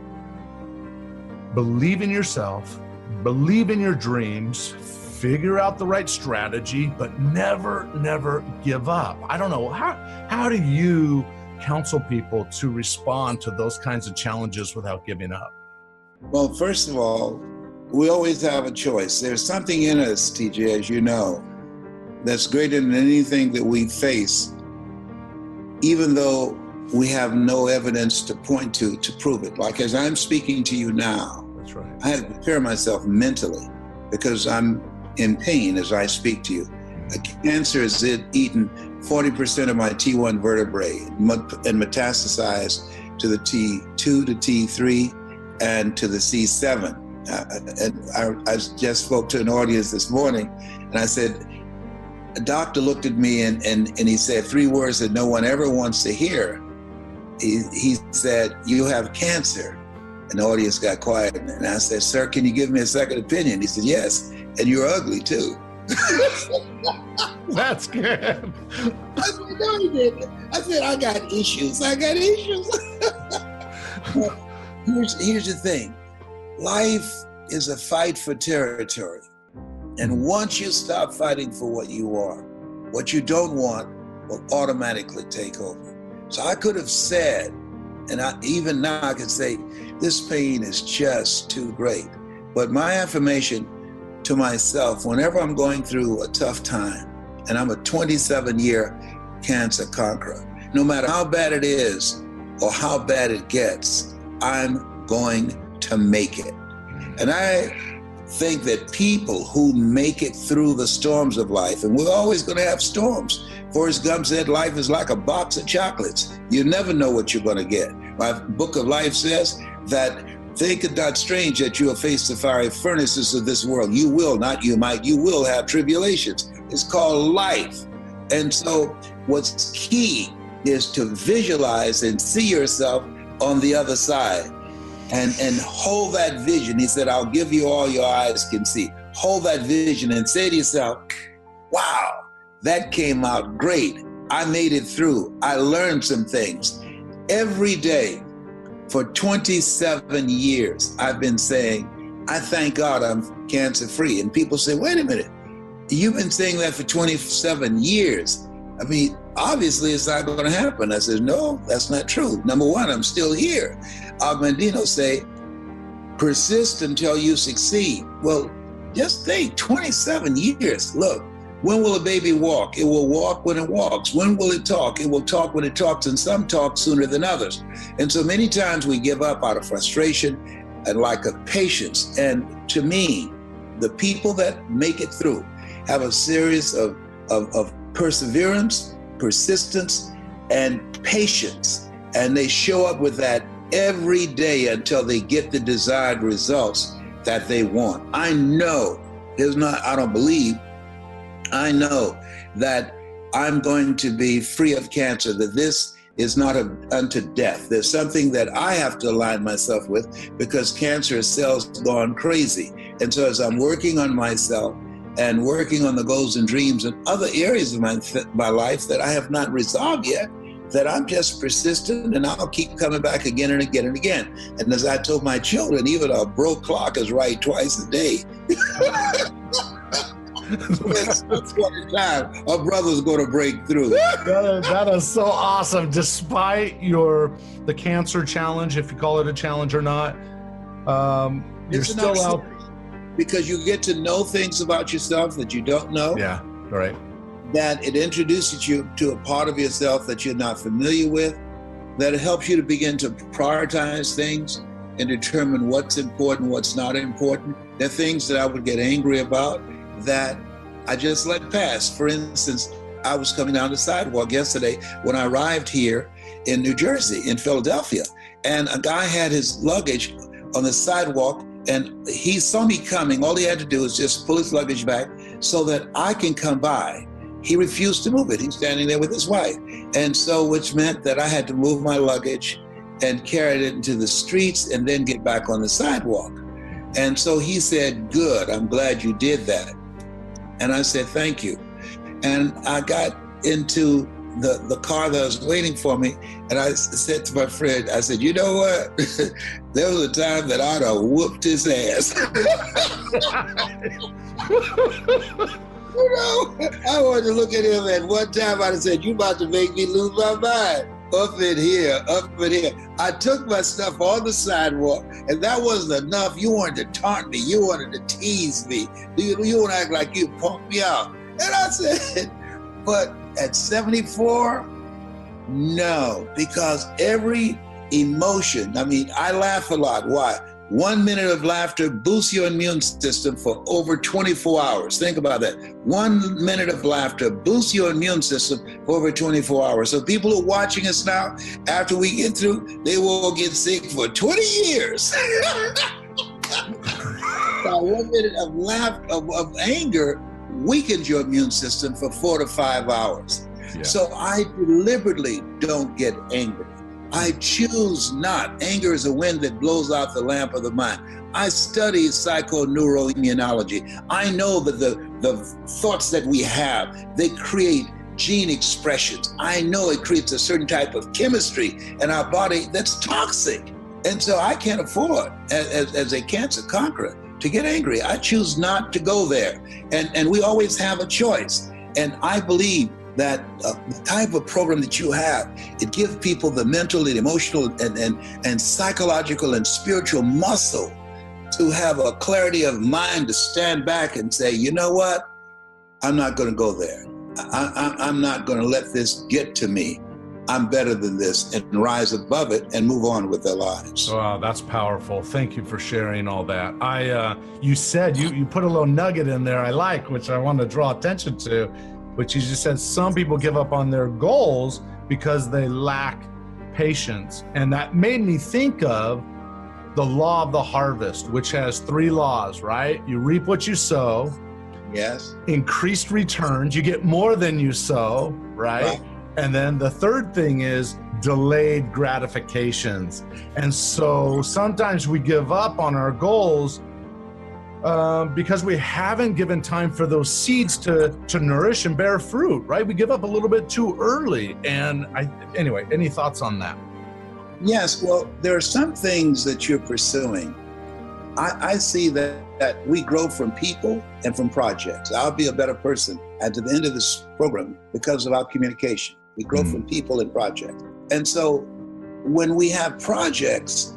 believe in yourself, believe in your dreams, figure out the right strategy, but never give up. I don't know, how do you counsel people to respond to those kinds of challenges without giving up? Well, first of all, we always have a choice. There's something in us, TJ, as you know, that's greater than anything that we face, even though we have no evidence to point to prove it. Like as I'm speaking to you now, That's right. I had to prepare myself mentally because I'm in pain as I speak to you. Cancer has eaten 40% of my T1 vertebrae and metastasized to the T2, to T3, and to the C7. And I just spoke to an audience this morning, and I said, a doctor looked at me and he said 3 words that no one ever wants to hear. He said, "You have cancer." And the audience got quiet, and I said, "Sir, can you give me a second opinion?" He said, "Yes, and you're ugly too." That's good. I said, "No, he didn't." I said, I got issues. Here's the thing. Life is a fight for territory. And once you stop fighting for what you are, what you don't want will automatically take over. So I could have said, and even now I can say, this pain is just too great. But my affirmation to myself, whenever I'm going through a tough time, and I'm a 27-year cancer conqueror, no matter how bad it is or how bad it gets, I'm going to make it. And I think that people who make it through the storms of life, and we're always going to have storms. Forrest Gump said life is like a box of chocolates. You never know what you're going to get. My book of life says that think it not strange that you will face the fiery furnaces of this world. You will, not you might, you will have tribulations. It's called life. And so what's key is to visualize and see yourself on the other side and hold that vision. He said, I'll give you all your eyes can see. Hold that vision and say to yourself, wow, that came out great. I made it through. I learned some things. Every day for 27 years, I've been saying, I thank God I'm cancer free. And people say, wait a minute, you've been saying that for 27 years. I mean, obviously it's not going to happen. I said, no, that's not true. Number one, I'm still here. Augmandino say, persist until you succeed. Well, just think, 27 years. Look, when will a baby walk? It will walk when it walks. When will it talk? It will talk when it talks, and some talk sooner than others. And so many times we give up out of frustration and lack of patience. And to me, the people that make it through have a series of perseverance, persistence, and patience. And they show up with that every day until they get the desired results that they want. I know, I don't believe, I know that I'm going to be free of cancer, that this is not unto death. There's something that I have to align myself with because cancer cells gone crazy. And so as I'm working on myself and working on the goals and dreams and other areas of my life that I have not resolved yet, that I'm just persistent and I'll keep coming back again and again and again. And as I told my children, even a broke clock is right twice a day. That's one time a brother's going to break through. That is so awesome. Despite the cancer challenge, if you call it a challenge or not, you're still out. Because you get to know things about yourself that you don't know. Yeah, right. That it introduces you to a part of yourself that you're not familiar with, that it helps you to begin to prioritize things and determine what's important, what's not important. There are things that I would get angry about that I just let pass. For instance, I was coming down the sidewalk yesterday when I arrived here in New Jersey, in Philadelphia, and a guy had his luggage on the sidewalk and he saw me coming. All he had to do was just pull his luggage back so that I can come by. He refused to move it. He's standing there with his wife. And so, which meant that I had to move my luggage and carry it into the streets and then get back on the sidewalk. And so he said, good, I'm glad you did that. And I said, thank you. And I got into the car that was waiting for me. And I said to my friend, I said, you know what? There was a time that I'd have whooped his ass. You know, I wanted to look at him at one time. I said, you about to make me lose my mind. Up in here, up in here. I took my stuff on the sidewalk, and that wasn't enough. You wanted to taunt me. You wanted to tease me. You want to act like you punked me out. And I said, but at 74, no, because every emotion, I mean, I laugh a lot. Why? 1 minute of laughter boosts your immune system for over 24 hours. Think about that. 1 minute of laughter boosts your immune system for over 24 hours. So people who are watching us now, after we get through, they will get sick for 20 years. Now, 1 minute of of anger weakens your immune system for 4 to 5 hours. Yeah. So I deliberately don't get angry. I choose not. Anger is a wind that blows out the lamp of the mind. I study psychoneuroimmunology. I know that the thoughts that we have, they create gene expressions. I know it creates a certain type of chemistry in our body that's toxic. And so I can't afford, as a cancer conqueror, to get angry. I choose not to go there. And we always have a choice. And I believe that the type of program that you have, it gives people the mental and emotional and psychological and spiritual muscle to have a clarity of mind to stand back and say, you know what? I'm not going to go there. I'm not going to let this get to me. I'm better than this, and rise above it and move on with their lives. Wow, that's powerful. Thank you for sharing all that. You said, you put a little nugget in there I like, which I want to draw attention to, which you just said some people give up on their goals because they lack patience. And that made me think of the law of the harvest, which has 3 laws, right? You reap what you sow, Yes. increased returns. You get more than you sow, right? And then the third thing is delayed gratifications. And so sometimes we give up on our goals because we haven't given time for those seeds to nourish and bear fruit, right? We give up a little bit too early. And anyway, any thoughts on that? Yes, well, there are some things that you're pursuing. I see that we grow from people and from projects. I'll be a better person at the end of this program because of our communication. We grow from people and projects. And so when we have projects,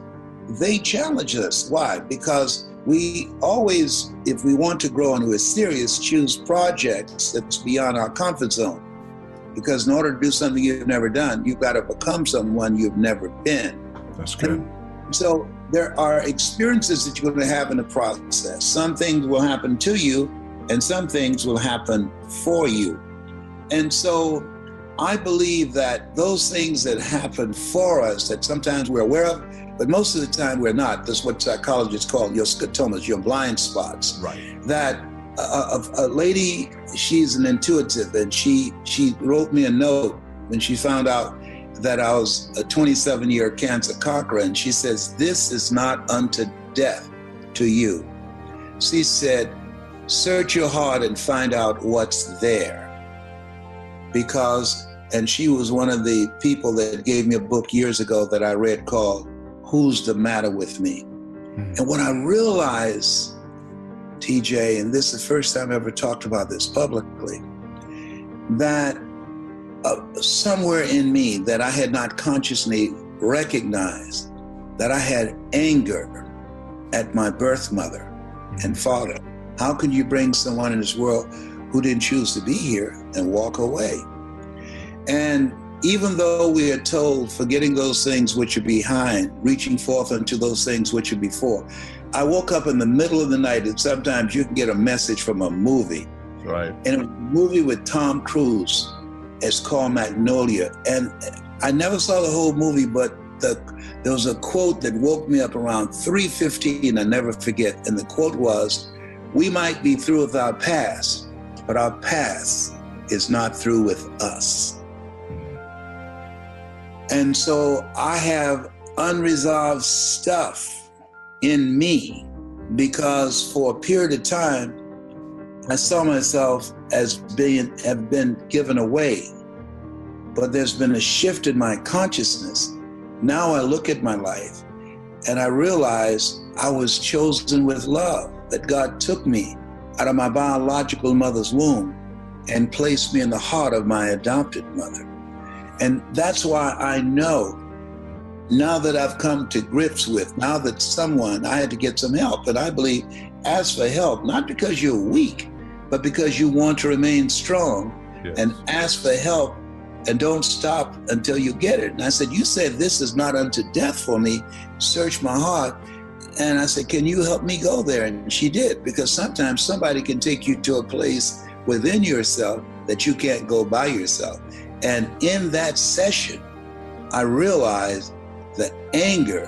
they challenge us. Why? Because we always, if we want to grow and we're serious, choose projects that's beyond our comfort zone. Because in order to do something you've never done, you've got to become someone you've never been. That's good. And so there are experiences that you're going to have in the process. Some things will happen to you, and some things will happen for you. And so I believe that those things that happen for us that sometimes we're aware of, but most of the time we're not. That's what psychologists call your scotomas, your blind spots. Right. That a lady, she's an intuitive, and she wrote me a note when she found out that I was a 27-year cancer conqueror, and she says, "This is not unto death to you." She said, "Search your heart and find out what's there." Because, and she was one of the people that gave me a book years ago that I read called Who's the Matter with Me? And what I realized, TJ, and this is the first time I ever talked about this publicly, that somewhere in me that I had not consciously recognized that I had anger at my birth mother and father. How can you bring someone in this world who didn't choose to be here and walk away? And even though we are told, forgetting those things which are behind, reaching forth unto those things which are before, I woke up in the middle of the night, and sometimes you can get a message from a movie. Right. And a movie with Tom Cruise, it's called Magnolia. And I never saw the whole movie, but there was a quote that woke me up around 3:15, I never forget. And the quote was, "We might be through with our past, but our past is not through with us." And so I have unresolved stuff in me because for a period of time, I saw myself as have been given away. But there's been a shift in my consciousness. Now I look at my life and I realize I was chosen with love, that God took me out of my biological mother's womb and placed me in the heart of my adopted mother. And that's why I know, now that I've come to grips with, now that I had to get some help, and I believe, ask for help, not because you're weak, but because you want to remain strong. Yes. And ask for help and don't stop until you get it. And I said, "You said this is not unto death for me. Search my heart." And I said, "Can you help me go there?" And she did, because sometimes somebody can take you to a place within yourself that you can't go by yourself. And in that session, I realized the anger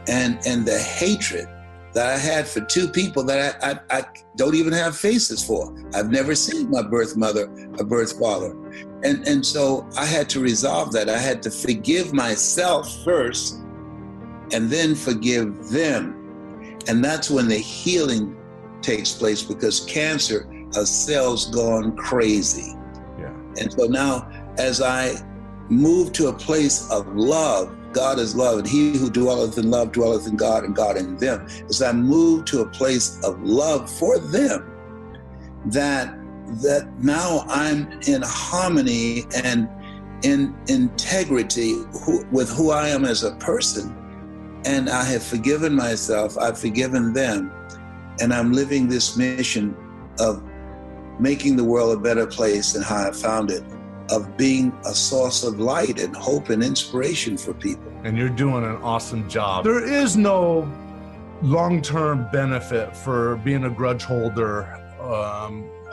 and the hatred that I had for two people that I don't even have faces for. I've never seen my birth mother or birth father. And so I had to resolve that. I had to forgive myself first and then forgive them. And that's when the healing takes place, because cancer, a cell's gone crazy. Yeah. And so now, as I move to a place of love, God is love, and he who dwelleth in love dwelleth in God, and God in them. As I move to a place of love for them, that now I'm in harmony and in integrity with who I am as a person, and I have forgiven myself, I've forgiven them, and I'm living this mission of making the world a better place than how I found it, of being a source of light and hope and inspiration for people. And you're doing an awesome job. There is no long-term benefit for being a grudge holder,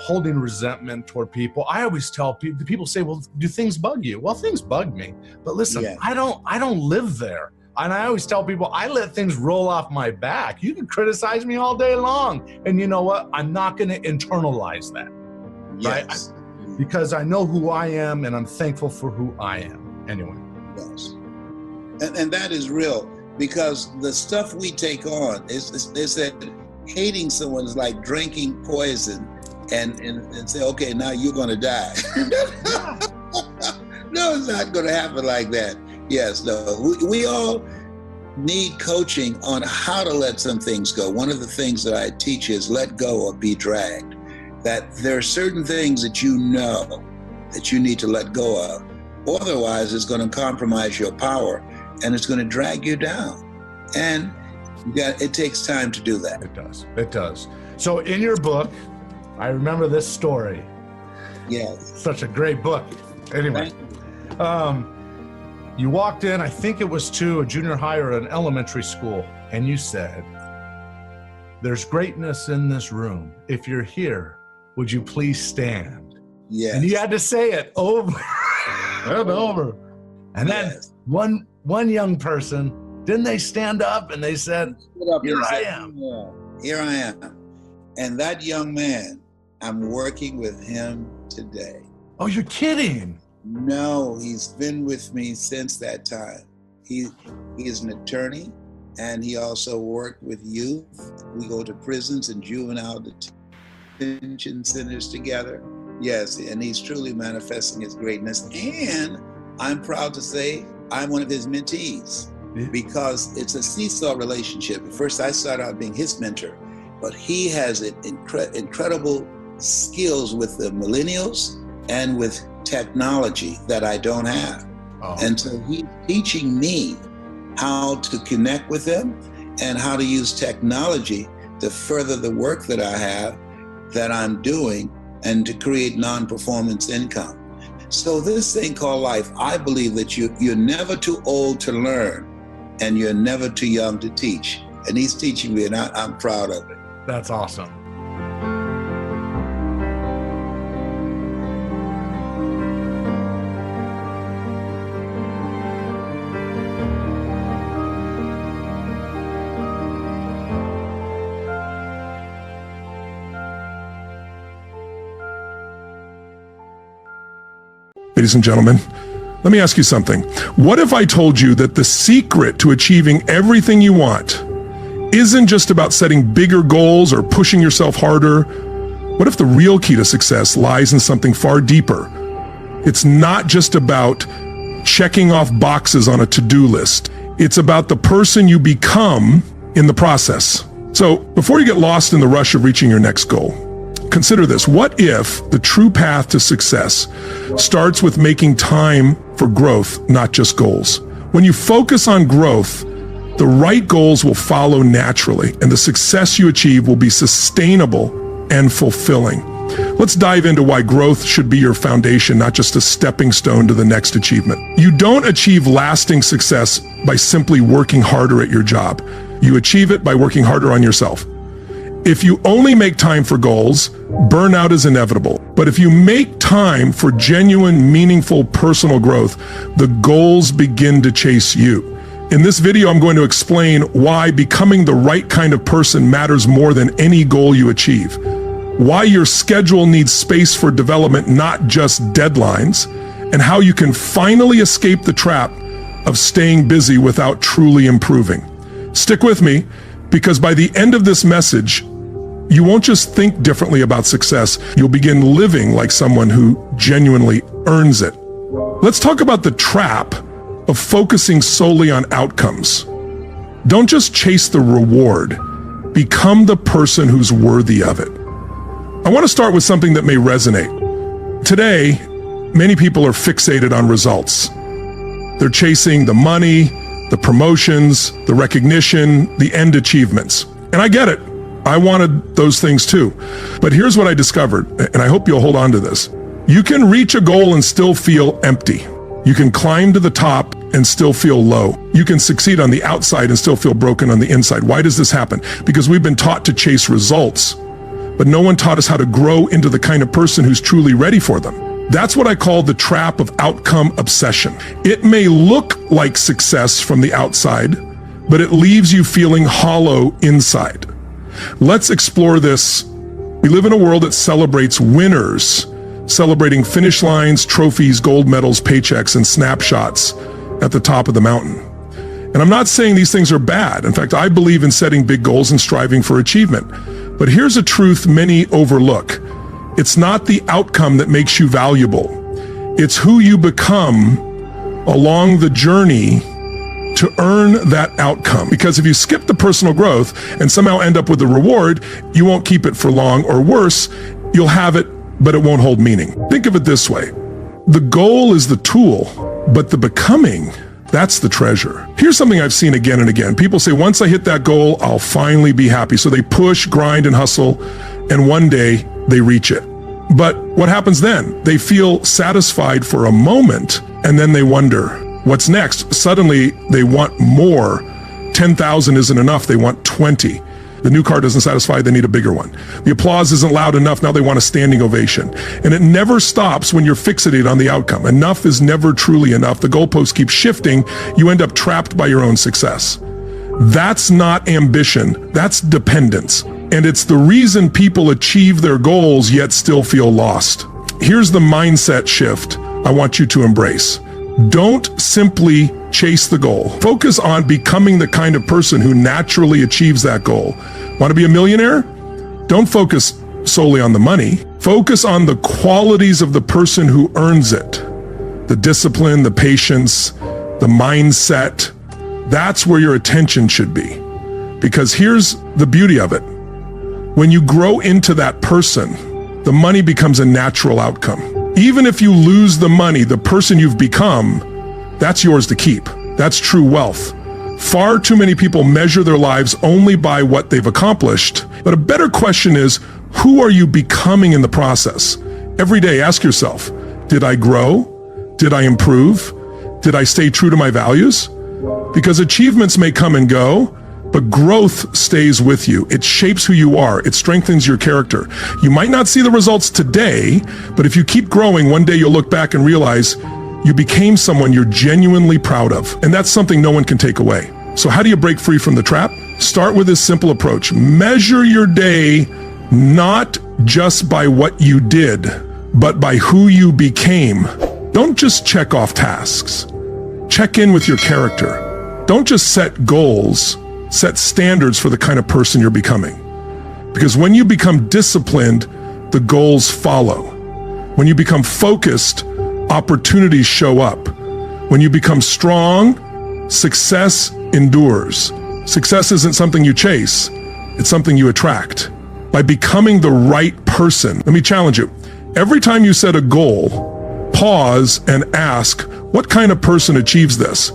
holding resentment toward people. I always tell people say, "Well, do things bug you?" Well, things bug me, but listen, Yeah. I don't live there. And I always tell people, I let things roll off my back. You can criticize me all day long. And you know what? I'm not going to internalize that. Yes. Right? Because I know who I am and I'm thankful for who I am. Anyway. Yes. And that is real, because the stuff we take on is that hating someone is like drinking poison and say, okay, now you're going to die. No, it's not going to happen like that. Yes, no. We all need coaching on how to let some things go. One of the things that I teach is let go or be dragged. That there are certain things that you know that you need to let go of. Otherwise, it's going to compromise your power and it's going to drag you down. And it takes time to do that. It does. It does. So in your book, I remember this story. Yes. Such a great book. Anyway, you walked in, I think it was to a junior high or an elementary school, and you said, "There's greatness in this room. If you're here, would you please stand?" Yes. And you had to say it over and over. And then one young person, didn't they stand up and they said, "Here I am. Here I am." And that young man, I'm working with him today. Oh, you're kidding. No, he's been with me since that time. He is an attorney, and he also worked with youth. We go to prisons and juvenile detention centers together. Yes, and he's truly manifesting his greatness. And I'm proud to say I'm one of his mentees, because it's a seesaw relationship. At first, I started out being his mentor, but he has incredible skills with the millennials and with technology that I don't have. Oh. And so he's teaching me how to connect with them and how to use technology to further the work that I have, that I'm doing, and to create non-performance income. So this thing called life, I believe that you're never too old to learn and you're never too young to teach. And he's teaching me, and I'm proud of it. That's awesome. Ladies and gentlemen, let me ask you something. What if I told you that the secret to achieving everything you want isn't just about setting bigger goals or pushing yourself harder? What if the real key to success lies in something far deeper? It's not just about checking off boxes on a to-do list. It's about the person you become in the process. So before you get lost in the rush of reaching your next goal, consider this. What if the true path to success starts with making time for growth, not just goals? When you focus on growth, the right goals will follow naturally, and the success you achieve will be sustainable and fulfilling. Let's dive into why growth should be your foundation, not just a stepping stone to the next achievement. You don't achieve lasting success by simply working harder at your job. You achieve it by working harder on yourself. If you only make time for goals, burnout is inevitable. But if you make time for genuine, meaningful personal growth, the goals begin to chase you. In this video, I'm going to explain why becoming the right kind of person matters more than any goal you achieve. Why your schedule needs space for development, not just deadlines, and how you can finally escape the trap of staying busy without truly improving. Stick with me, because by the end of this message, you won't just think differently about success, you'll begin living like someone who genuinely earns it. Let's talk about the trap of focusing solely on outcomes. Don't just chase the reward, become the person who's worthy of it. I want to start with something that may resonate. Today, many people are fixated on results. They're chasing the money, the promotions, the recognition, the end achievements. And I get it. I wanted those things too. But here's what I discovered, and I hope you'll hold on to this. You can reach a goal and still feel empty. You can climb to the top and still feel low. You can succeed on the outside and still feel broken on the inside. Why does this happen? Because we've been taught to chase results, but no one taught us how to grow into the kind of person who's truly ready for them. That's what I call the trap of outcome obsession. It may look like success from the outside, but it leaves you feeling hollow inside. Let's explore this. We live in a world that celebrates winners, celebrating finish lines, trophies, gold medals, paychecks, and snapshots at the top of the mountain. And I'm not saying these things are bad. In fact, I believe in setting big goals and striving for achievement. But here's a truth many overlook. It's not the outcome that makes you valuable. It's who you become along the journey to earn that outcome. Because if you skip the personal growth and somehow end up with the reward, you won't keep it for long, or worse, you'll have it, but it won't hold meaning. Think of it this way. The goal is the tool, but the becoming, that's the treasure. Here's something I've seen again and again. People say, once I hit that goal, I'll finally be happy. So they push, grind, and hustle, and one day they reach it. But what happens then? They feel satisfied for a moment, and then they wonder, what's next? Suddenly, they want more. 10,000 isn't enough. They want 20. The new car doesn't satisfy. They need a bigger one. The applause isn't loud enough. Now they want a standing ovation. And it never stops when you're fixated on the outcome. Enough is never truly enough. The goalposts keep shifting. You end up trapped by your own success. That's not ambition. That's dependence. And it's the reason people achieve their goals yet still feel lost. Here's the mindset shift I want you to embrace. Don't simply chase the goal. Focus on becoming the kind of person who naturally achieves that goal. Want to be a millionaire? Don't focus solely on the money. Focus on the qualities of the person who earns it. The discipline, the patience, the mindset. That's where your attention should be. Because here's the beauty of it. When you grow into that person, the money becomes a natural outcome. Even if you lose the money, the person you've become, that's yours to keep. That's true wealth. Far too many people measure their lives only by what they've accomplished. But a better question is, who are you becoming in the process? Every day, ask yourself, did I grow? Did I improve? Did I stay true to my values? Because achievements may come and go, but growth stays with you. It shapes who you are. It strengthens your character. You might not see the results today, but if you keep growing, one day you'll look back and realize you became someone you're genuinely proud of. And that's something no one can take away. So how do you break free from the trap? Start with this simple approach. Measure your day not just by what you did, but by who you became. Don't just check off tasks. Check in with your character. Don't just set goals. Set standards for the kind of person you're becoming. Because when you become disciplined, the goals follow. When you become focused, opportunities show up. When you become strong, success endures. Success isn't something you chase, it's something you attract. By becoming the right person, let me challenge you. Every time you set a goal, pause and ask, what kind of person achieves this?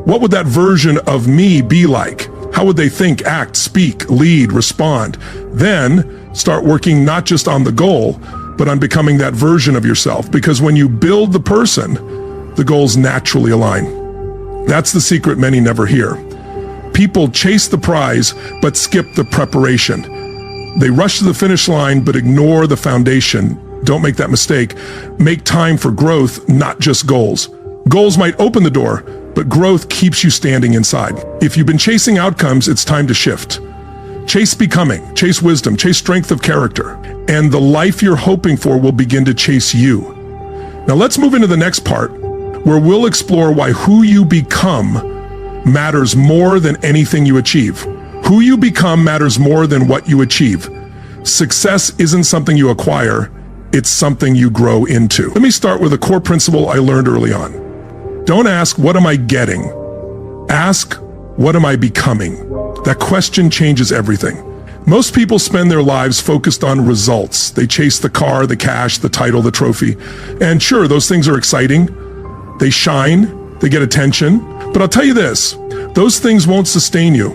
What would that version of me be like? How would they think, act, speak, lead, respond? Then start working not just on the goal, but on becoming that version of yourself. Because when you build the person, the goals naturally align. That's the secret many never hear. People chase the prize, but skip the preparation. They rush to the finish line, but ignore the foundation. Don't make that mistake. Make time for growth, not just goals. Goals might open the door, but growth keeps you standing inside. If you've been chasing outcomes, it's time to shift. Chase becoming, chase wisdom, chase strength of character, and the life you're hoping for will begin to chase you. Now let's move into the next part, where we'll explore why who you become matters more than anything you achieve. Who you become matters more than what you achieve. Success isn't something you acquire, it's something you grow into. Let me start with a core principle I learned early on. Don't ask, what am I getting? Ask, what am I becoming? That question changes everything. Most people spend their lives focused on results. They chase the car, the cash, the title, the trophy. And sure, those things are exciting. They shine, they get attention. But I'll tell you this, those things won't sustain you.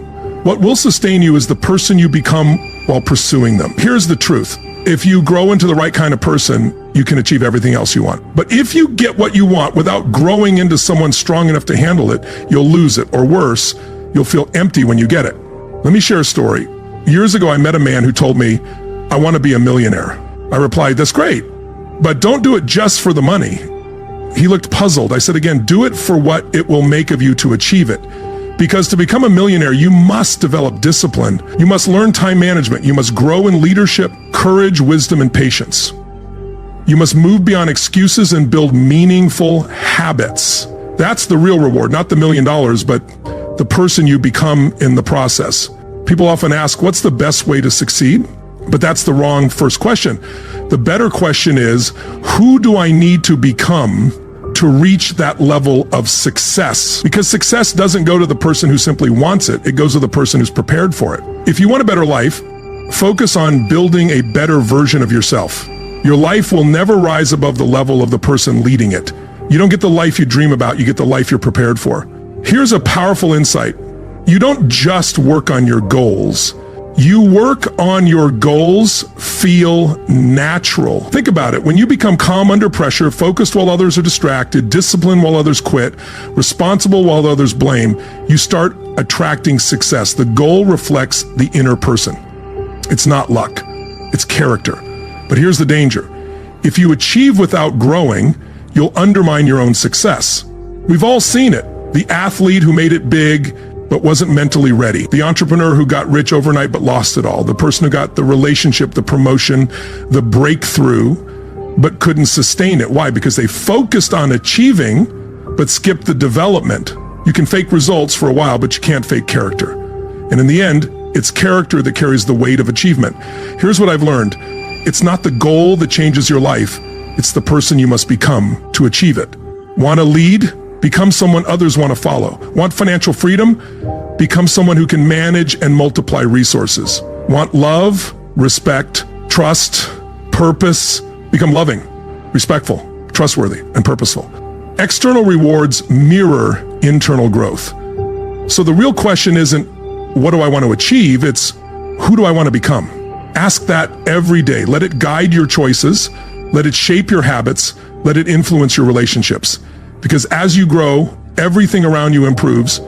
What will sustain you is the person you become while pursuing them. Here's the truth. If you grow into the right kind of person, you can achieve everything else you want. But if you get what you want without growing into someone strong enough to handle it, you'll lose it. Or worse, you'll feel empty when you get it. Let me share a story. Years ago, I met a man who told me, I want to be a millionaire. I replied, that's great. But don't do it just for the money. He looked puzzled. I said again, do it for what it will make of you to achieve it. Because to become a millionaire, you must develop discipline. You must learn time management. You must grow in leadership, courage, wisdom, and patience. You must move beyond excuses and build meaningful habits. That's the real reward, not the $1 million, but the person you become in the process. People often ask, what's the best way to succeed? But that's the wrong first question. The better question is, who do I need to become to reach that level of success? Because success doesn't go to the person who simply wants it. It goes to the person who's prepared for it. If you want a better life, focus on building a better version of yourself. Your life will never rise above the level of the person leading it. You don't get the life you dream about, you get the life you're prepared for. Here's a powerful insight. You don't just work on your goals. You work on your goals feel natural. Think about it. When you become calm under pressure, focused while others are distracted, disciplined while others quit, responsible while others blame, you start attracting success. The goal reflects the inner person. It's not luck. It's character. But here's the danger. If you achieve without growing, you'll undermine your own success. We've all seen it. The athlete who made it big but wasn't mentally ready. The entrepreneur who got rich overnight but lost it all. The person who got the relationship, the promotion, the breakthrough, but couldn't sustain it. Why? Because they focused on achieving but skipped the development. You can fake results for a while, but you can't fake character. And in the end, it's character that carries the weight of achievement. Here's what I've learned. It's not the goal that changes your life. It's the person you must become to achieve it. Want to lead? Become someone others want to follow. Want financial freedom? Become someone who can manage and multiply resources. Want love, respect, trust, purpose? Become loving, respectful, trustworthy, and purposeful. External rewards mirror internal growth. So the real question isn't, what do I want to achieve? It's, who do I want to become? Ask that every day. Let it guide your choices. Let it shape your habits. Let it influence your relationships. Because as you grow, everything around you improves.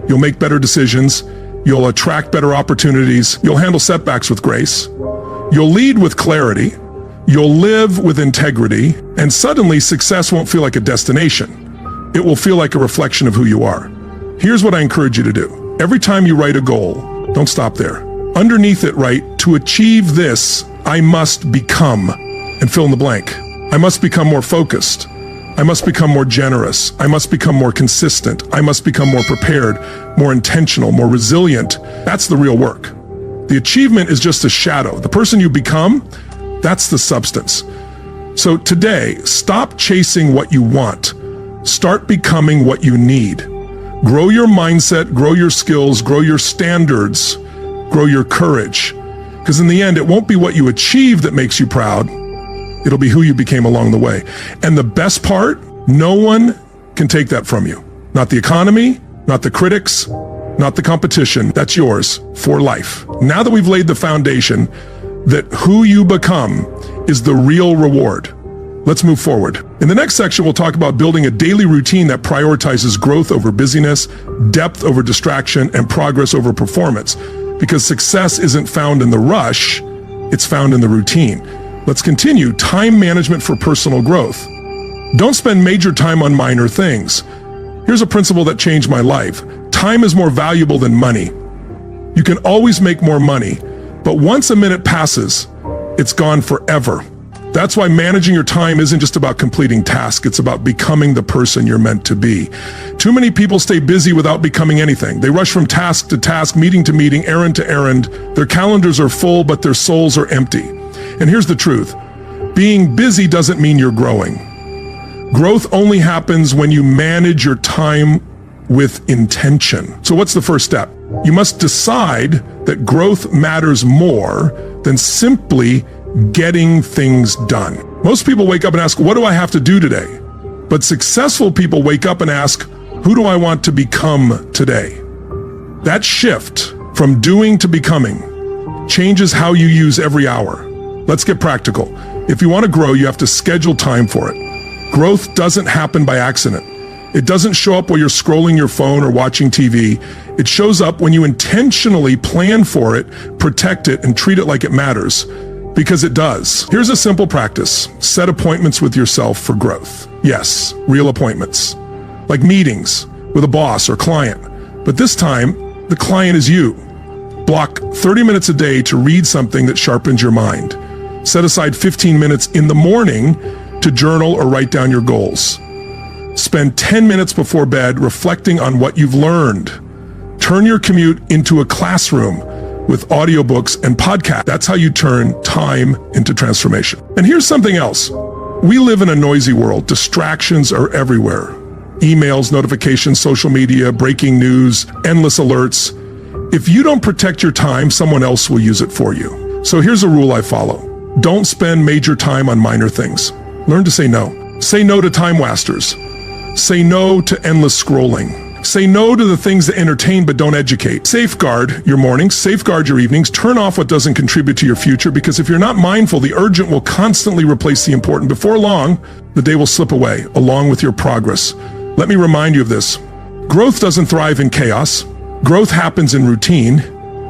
You'll make better decisions. You'll attract better opportunities. You'll handle setbacks with grace. You'll lead with clarity. You'll live with integrity. And suddenly, success won't feel like a destination. It will feel like a reflection of who you are. Here's what I encourage you to do. Every time you write a goal, don't stop there. Underneath it, write, to achieve this, I must become, and fill in the blank. I must become more focused. I must become more generous. I must become more consistent. I must become more prepared, more intentional, more resilient. That's the real work. The achievement is just a shadow. The person you become, that's the substance. So today, stop chasing what you want. Start becoming what you need. Grow your mindset, grow your skills, grow your standards, grow your courage. Because in the end, it won't be what you achieve that makes you proud. It'll be who you became along the way. And the best part, no one can take that from you. Not the economy, not the critics, not the competition. That's yours for life. Now that we've laid the foundation that who you become is the real reward, let's move forward. In the next section, we'll talk about building a daily routine that prioritizes growth over busyness, depth over distraction, and progress over performance. Because success isn't found in the rush, it's found in the routine. Let's continue. Time management for personal growth. Don't spend major time on minor things. Here's a principle that changed my life. Time is more valuable than money. You can always make more money, but once a minute passes, it's gone forever. That's why managing your time isn't just about completing tasks, it's about becoming the person you're meant to be. Too many people stay busy without becoming anything. They rush from task to task, meeting to meeting, errand to errand. Their calendars are full, but their souls are empty. And here's the truth. Being busy doesn't mean you're growing. Growth only happens when you manage your time with intention. So what's the first step? You must decide that growth matters more than simply getting things done. Most people wake up and ask, what do I have to do today? But successful people wake up and ask, who do I want to become today? That shift from doing to becoming changes how you use every hour. Let's get practical. If you want to grow, you have to schedule time for it. Growth doesn't happen by accident. It doesn't show up while you're scrolling your phone or watching TV. It shows up when you intentionally plan for it, protect it, and treat it like it matters. Because it does. Here's a simple practice. Set appointments with yourself for growth. Yes, real appointments. Like meetings with a boss or client. But this time, the client is you. Block 30 minutes a day to read something that sharpens your mind. Set aside 15 minutes in the morning to journal or write down your goals. Spend 10 minutes before bed reflecting on what you've learned. Turn your commute into a classroom with audiobooks and podcasts. That's how you turn time into transformation. And here's something else. We live in a noisy world. Distractions are everywhere. Emails, notifications, social media, breaking news, endless alerts. If you don't protect your time, someone else will use it for you. So here's a rule I follow. Don't spend major time on minor things. Learn to say no. Say no to time wasters. Say no to endless scrolling. Say no to the things that entertain but don't educate. Safeguard your mornings, safeguard your evenings, turn off what doesn't contribute to your future, because if you're not mindful, the urgent will constantly replace the important. Before long, the day will slip away, along with your progress. Let me remind you of this. Growth doesn't thrive in chaos. Growth happens in routine.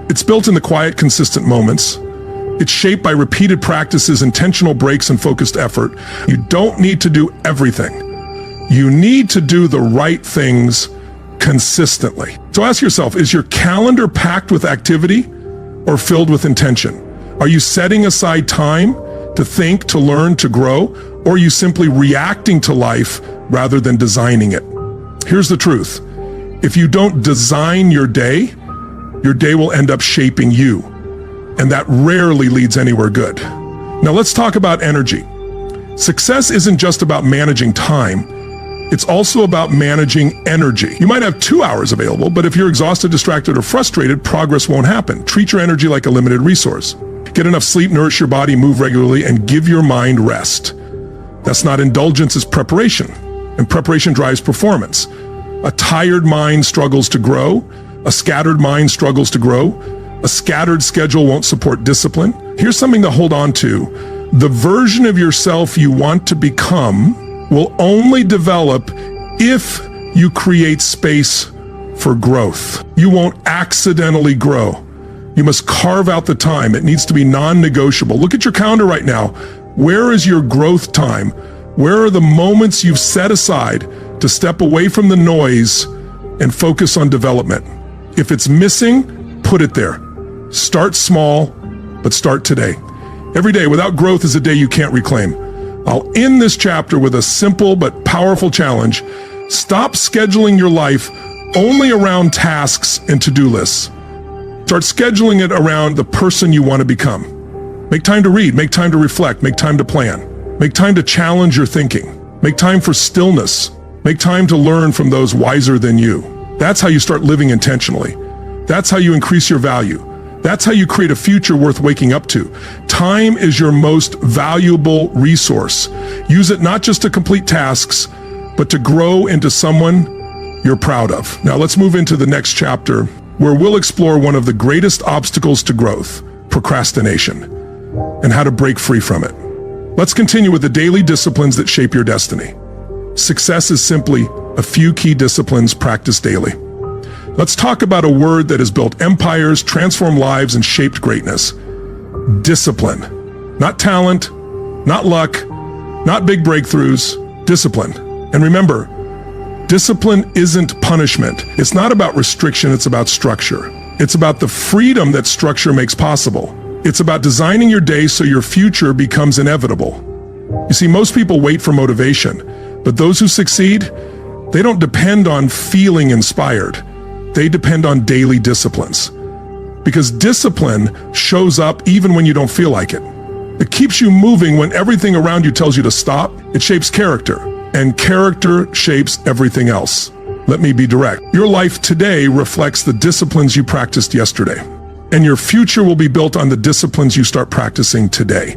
It's built in the quiet, consistent moments. It's shaped by repeated practices, intentional breaks, and focused effort. You don't need to do everything. You need to do the right things consistently. So ask yourself, is your calendar packed with activity or filled with intention? Are you setting aside time to think, to learn, to grow, or are you simply reacting to life rather than designing it? Here's the truth. If you don't design your day will end up shaping you, and that rarely leads anywhere good. Now let's talk about energy. Success isn't just about managing time. It's also about managing energy. You might have 2 hours available, but if you're exhausted, distracted, or frustrated, progress won't happen. Treat your energy like a limited resource. Get enough sleep, nourish your body, move regularly, and give your mind rest. That's not indulgence, it's preparation. And preparation drives performance. A tired mind struggles to grow. A scattered mind struggles to grow. A scattered schedule won't support discipline. Here's something to hold on to. The version of yourself you want to become will only develop if you create space for growth. You won't accidentally grow. You must carve out the time. It needs to be non-negotiable. Look at your calendar right now. Where is your growth time? Where are the moments you've set aside to step away from the noise and focus on development? If it's missing, put it there. Start small, but start today. Every day without growth is a day you can't reclaim. I'll end this chapter with a simple but powerful challenge. Stop scheduling your life only around tasks and to-do lists. Start scheduling it around the person you want to become. Make time to read, make time to reflect, make time to plan. Make time to challenge your thinking. Make time for stillness. Make time to learn from those wiser than you. That's how you start living intentionally. That's how you increase your value. That's how you create a future worth waking up to. Time is your most valuable resource. Use it not just to complete tasks, but to grow into someone you're proud of. Now let's move into the next chapter, where we'll explore one of the greatest obstacles to growth, procrastination, and how to break free from it. Let's continue with the daily disciplines that shape your destiny. Success is simply a few key disciplines practiced daily. Let's talk about a word that has built empires, transformed lives, and shaped greatness. Discipline. Not talent, not luck, not big breakthroughs, discipline. And remember, discipline isn't punishment. It's not about restriction, it's about structure. It's about the freedom that structure makes possible. It's about designing your day so your future becomes inevitable. You see, most people wait for motivation, but those who succeed, they don't depend on feeling inspired. They depend on daily disciplines. Because discipline shows up even when you don't feel like it. It keeps you moving when everything around you tells you to stop. It shapes character, and character shapes everything else. Let me be direct. Your life today reflects the disciplines you practiced yesterday, and your future will be built on the disciplines you start practicing today.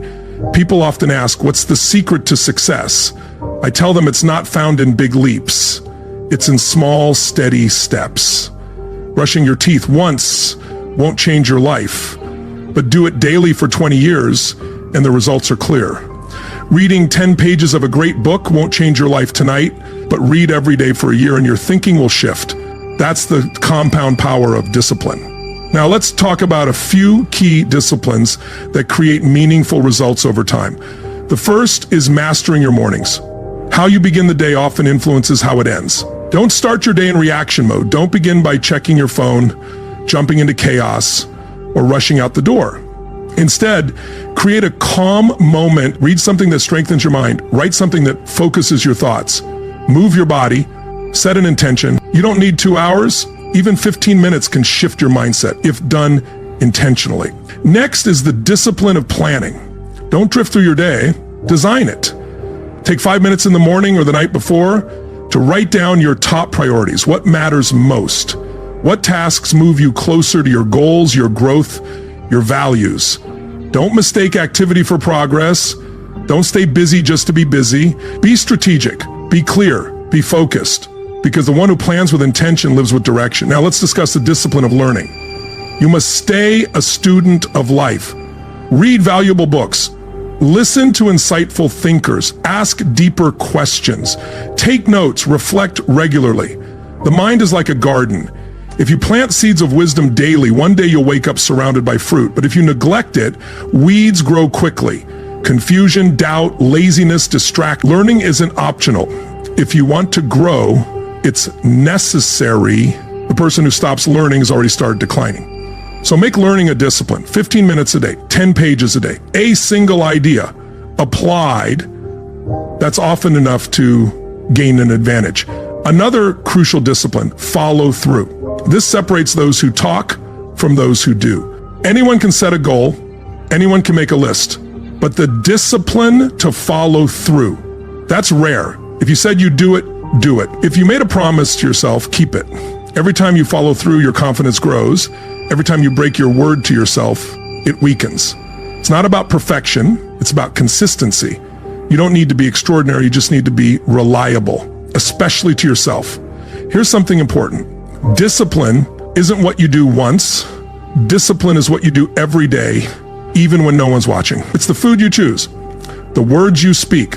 People often ask, what's the secret to success? I tell them it's not found in big leaps. It's in small, steady steps. Brushing your teeth once won't change your life, but do it daily for 20 years and the results are clear. Reading 10 pages of a great book won't change your life tonight, but read every day for a year and your thinking will shift. That's the compound power of discipline. Now let's talk about a few key disciplines that create meaningful results over time. The first is mastering your mornings. How you begin the day often influences how it ends. Don't start your day in reaction mode. Don't begin by checking your phone, jumping into chaos, or rushing out the door. Instead, create a calm moment. Read something that strengthens your mind. Write something that focuses your thoughts. Move your body. Set an intention. You don't need 2 hours. Even 15 minutes can shift your mindset if done intentionally. Next is the discipline of planning. Don't drift through your day. Design it. Take 5 minutes in the morning or the night before to write down your top priorities. What matters most? What tasks move you closer to your goals, your growth, your values? Don't mistake activity for progress. Don't stay busy just to be busy. Be strategic, be clear, be focused, because the one who plans with intention lives with direction. Now let's discuss the discipline of learning. You must stay a student of life. Read valuable books. Listen to insightful thinkers. Ask deeper questions. Take notes. Reflect regularly. The mind is like a garden. If you plant seeds of wisdom daily, one day you'll wake up surrounded by fruit. But if you neglect it, weeds grow quickly. Confusion, doubt, laziness distract. Learning isn't optional. If you want to grow, it's necessary. The person who stops learning has already started declining. So make learning a discipline. 15 minutes a day, 10 pages a day, a single idea applied. That's often enough to gain an advantage. Another crucial discipline, follow through. This separates those who talk from those who do. Anyone can set a goal. Anyone can make a list. But the discipline to follow through, that's rare. If you said you'd do it, do it. If you made a promise to yourself, keep it. Every time you follow through, your confidence grows. Every time you break your word to yourself, it weakens. It's not about perfection. It's about consistency. You don't need to be extraordinary. You just need to be reliable, especially to yourself. Here's something important. Discipline isn't what you do once. Discipline is what you do every day, even when no one's watching. It's the food you choose, the words you speak,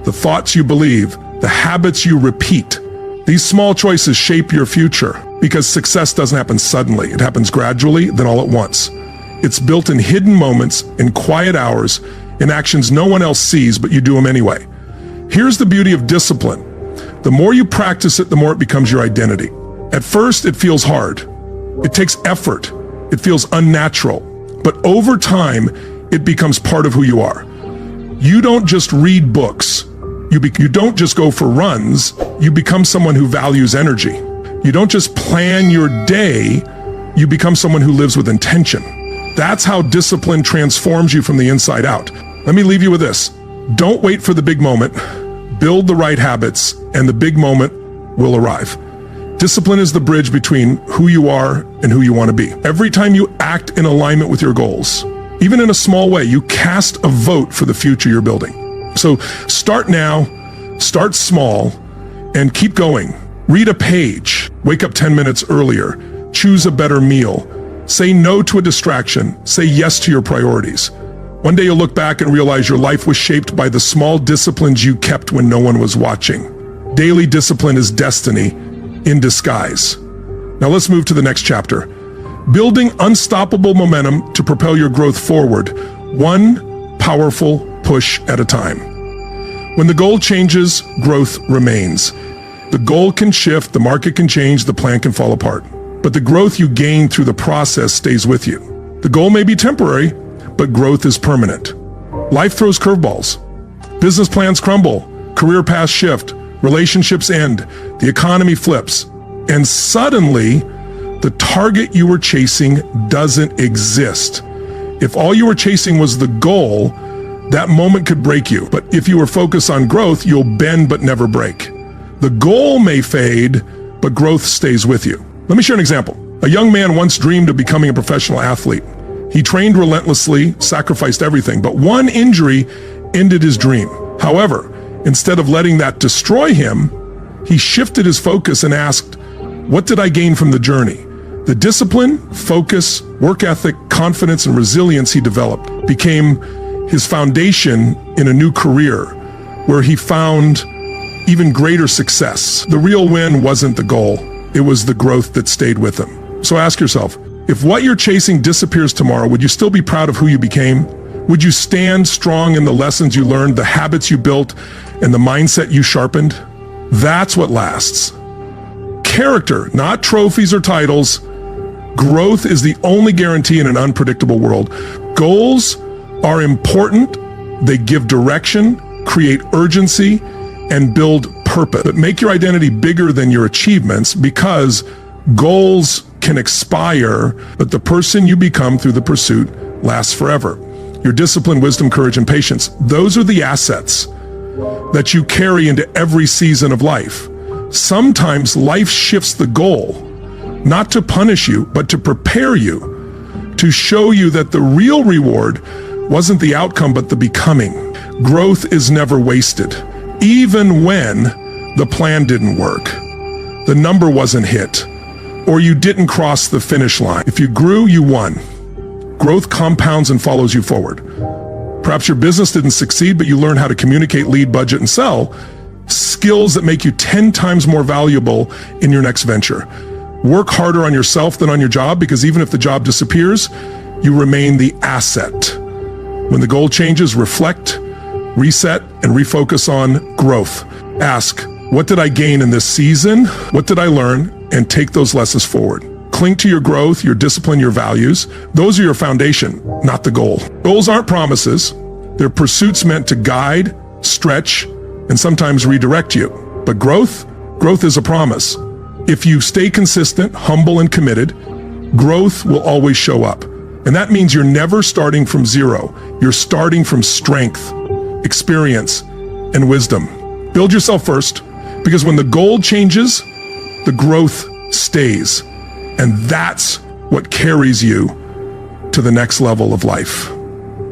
the thoughts you believe, the habits you repeat. These small choices shape your future because success doesn't happen suddenly. It happens gradually, then all at once. It's built in hidden moments, in quiet hours, in actions no one else sees, but you do them anyway. Here's the beauty of discipline. The more you practice it, the more it becomes your identity. At first, it feels hard. It takes effort. It feels unnatural. But over time, it becomes part of who you are. You don't just read books. You don't just go for runs. You become someone who values energy. You don't just plan your day. You become someone who lives with intention. That's how discipline transforms you from the inside out. Let me leave you with this. Don't wait for the big moment. Build the right habits, and the big moment will arrive. Discipline is the bridge between who you are and who you want to be. Every time you act in alignment with your goals, even in a small way, you cast a vote for the future you're building. So start now, start small, and keep going. Read a page, wake up 10 minutes earlier, choose a better meal, say no to a distraction, say yes to your priorities. One day you'll look back and realize your life was shaped by the small disciplines you kept when no one was watching. Daily discipline is destiny in disguise. Now let's move to the next chapter. Building unstoppable momentum to propel your growth forward, one powerful push at a time. When the goal changes, growth remains. The goal can shift, the market can change, the plan can fall apart. But the growth you gain through the process stays with you. The goal may be temporary, but growth is permanent. Life throws curveballs. Business plans crumble, career paths shift, relationships end, the economy flips, and suddenly the target you were chasing doesn't exist. If all you were chasing was the goal, that moment could break you. But if you were focused on growth, you'll bend but never break. The goal may fade, but growth stays with you. Let me share an example. A young man once dreamed of becoming a professional athlete. He trained relentlessly, sacrificed everything, but one injury ended his dream. However, instead of letting that destroy him, he shifted his focus and asked, what did I gain from the journey? The discipline, focus, work ethic, confidence, and resilience he developed became his foundation in a new career where he found even greater success. The real win wasn't the goal. It was the growth that stayed with him. So ask yourself, If what you're chasing disappears tomorrow, would you still be proud of who you became? Would you stand strong in the lessons you learned, the habits you built, and the mindset you sharpened? That's what lasts. Character, not trophies or titles. Growth is the only guarantee in an unpredictable world. Goals are important. They give direction, create urgency, and build purpose. But make your identity bigger than your achievements, because goals can expire, but the person you become through the pursuit lasts forever. Your discipline, wisdom, courage, and patience, those are the assets that you carry into every season of life. Sometimes life shifts the goal, not to punish you, but to prepare you, to show you that the real reward wasn't the outcome, but the becoming. Growth is never wasted, even when the plan didn't work, the number wasn't hit, or you didn't cross the finish line. If you grew, you won. Growth compounds and follows you forward. Perhaps your business didn't succeed, but you learned how to communicate, lead, budget, and sell, skills that make you 10 times more valuable in your next venture. Work harder on yourself than on your job, because even if the job disappears, you remain the asset. When the goal changes, reflect, reset, and refocus on growth. Ask, what did I gain in this season? What did I learn? And take those lessons forward. Cling to your growth, your discipline, your values. Those are your foundation, not the goal. Goals aren't promises. They're pursuits meant to guide, stretch, and sometimes redirect you. But growth is a promise. If you stay consistent, humble, and committed, growth will always show up. And that means you're never starting from zero. You're starting from strength, experience, and wisdom. Build yourself first, because when the goal changes, the growth stays. And that's what carries you to the next level of life.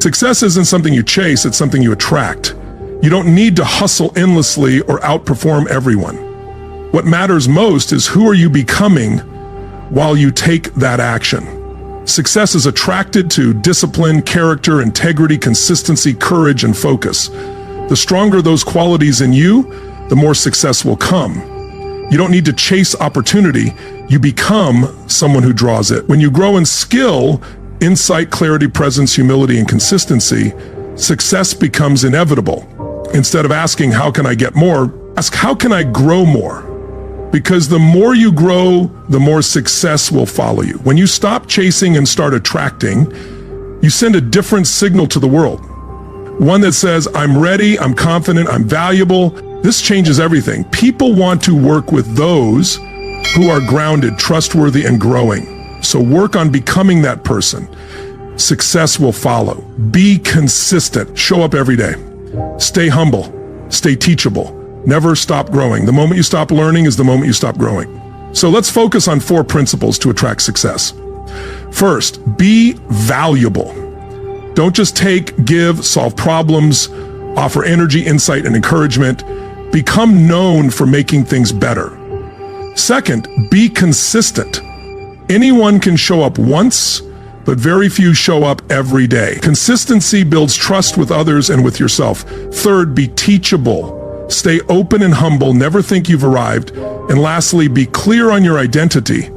Success isn't something you chase, it's something you attract. You don't need to hustle endlessly or outperform everyone. What matters most is, who are you becoming while you take that action? Success is attracted to discipline, character, integrity, consistency, courage, and focus. The stronger those qualities in you, the more success will come. You don't need to chase opportunity. You become someone who draws it. When you grow in skill, insight, clarity, presence, humility, and consistency, success becomes inevitable. Instead of asking, how can I get more? Ask, how can I grow more? Because the more you grow, the more success will follow you. When you stop chasing and start attracting, you send a different signal to the world. One that says, I'm ready, I'm confident, I'm valuable. This changes everything. People want to work with those who are grounded, trustworthy, and growing. So work on becoming that person. Success will follow. Be consistent. Show up every day. Stay humble. Stay teachable. Never stop growing. The moment you stop learning is the moment you stop growing. So let's focus on 4 principles to attract success. First, be valuable. Don't just take, give, solve problems, offer energy, insight, and encouragement. Become known for making things better. Second, be consistent. Anyone can show up once, but very few show up every day. Consistency builds trust with others and with yourself. Third, be teachable. Stay open and humble, never think you've arrived. And lastly, be clear on your identity.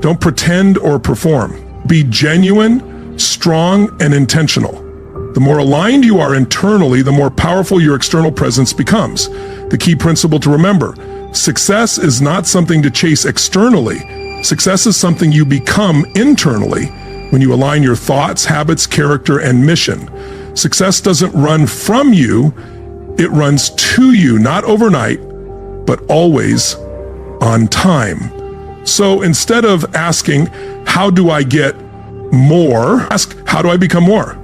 Don't pretend or perform. Be genuine, strong, and intentional. The more aligned you are internally, the more powerful your external presence becomes. The key principle to remember: success is not something to chase externally. Success is something you become internally when you align your thoughts, habits, character, and mission. Success doesn't run from you. It runs to you, not overnight, but always on time. So instead of asking, how do I get more? Ask, how do I become more?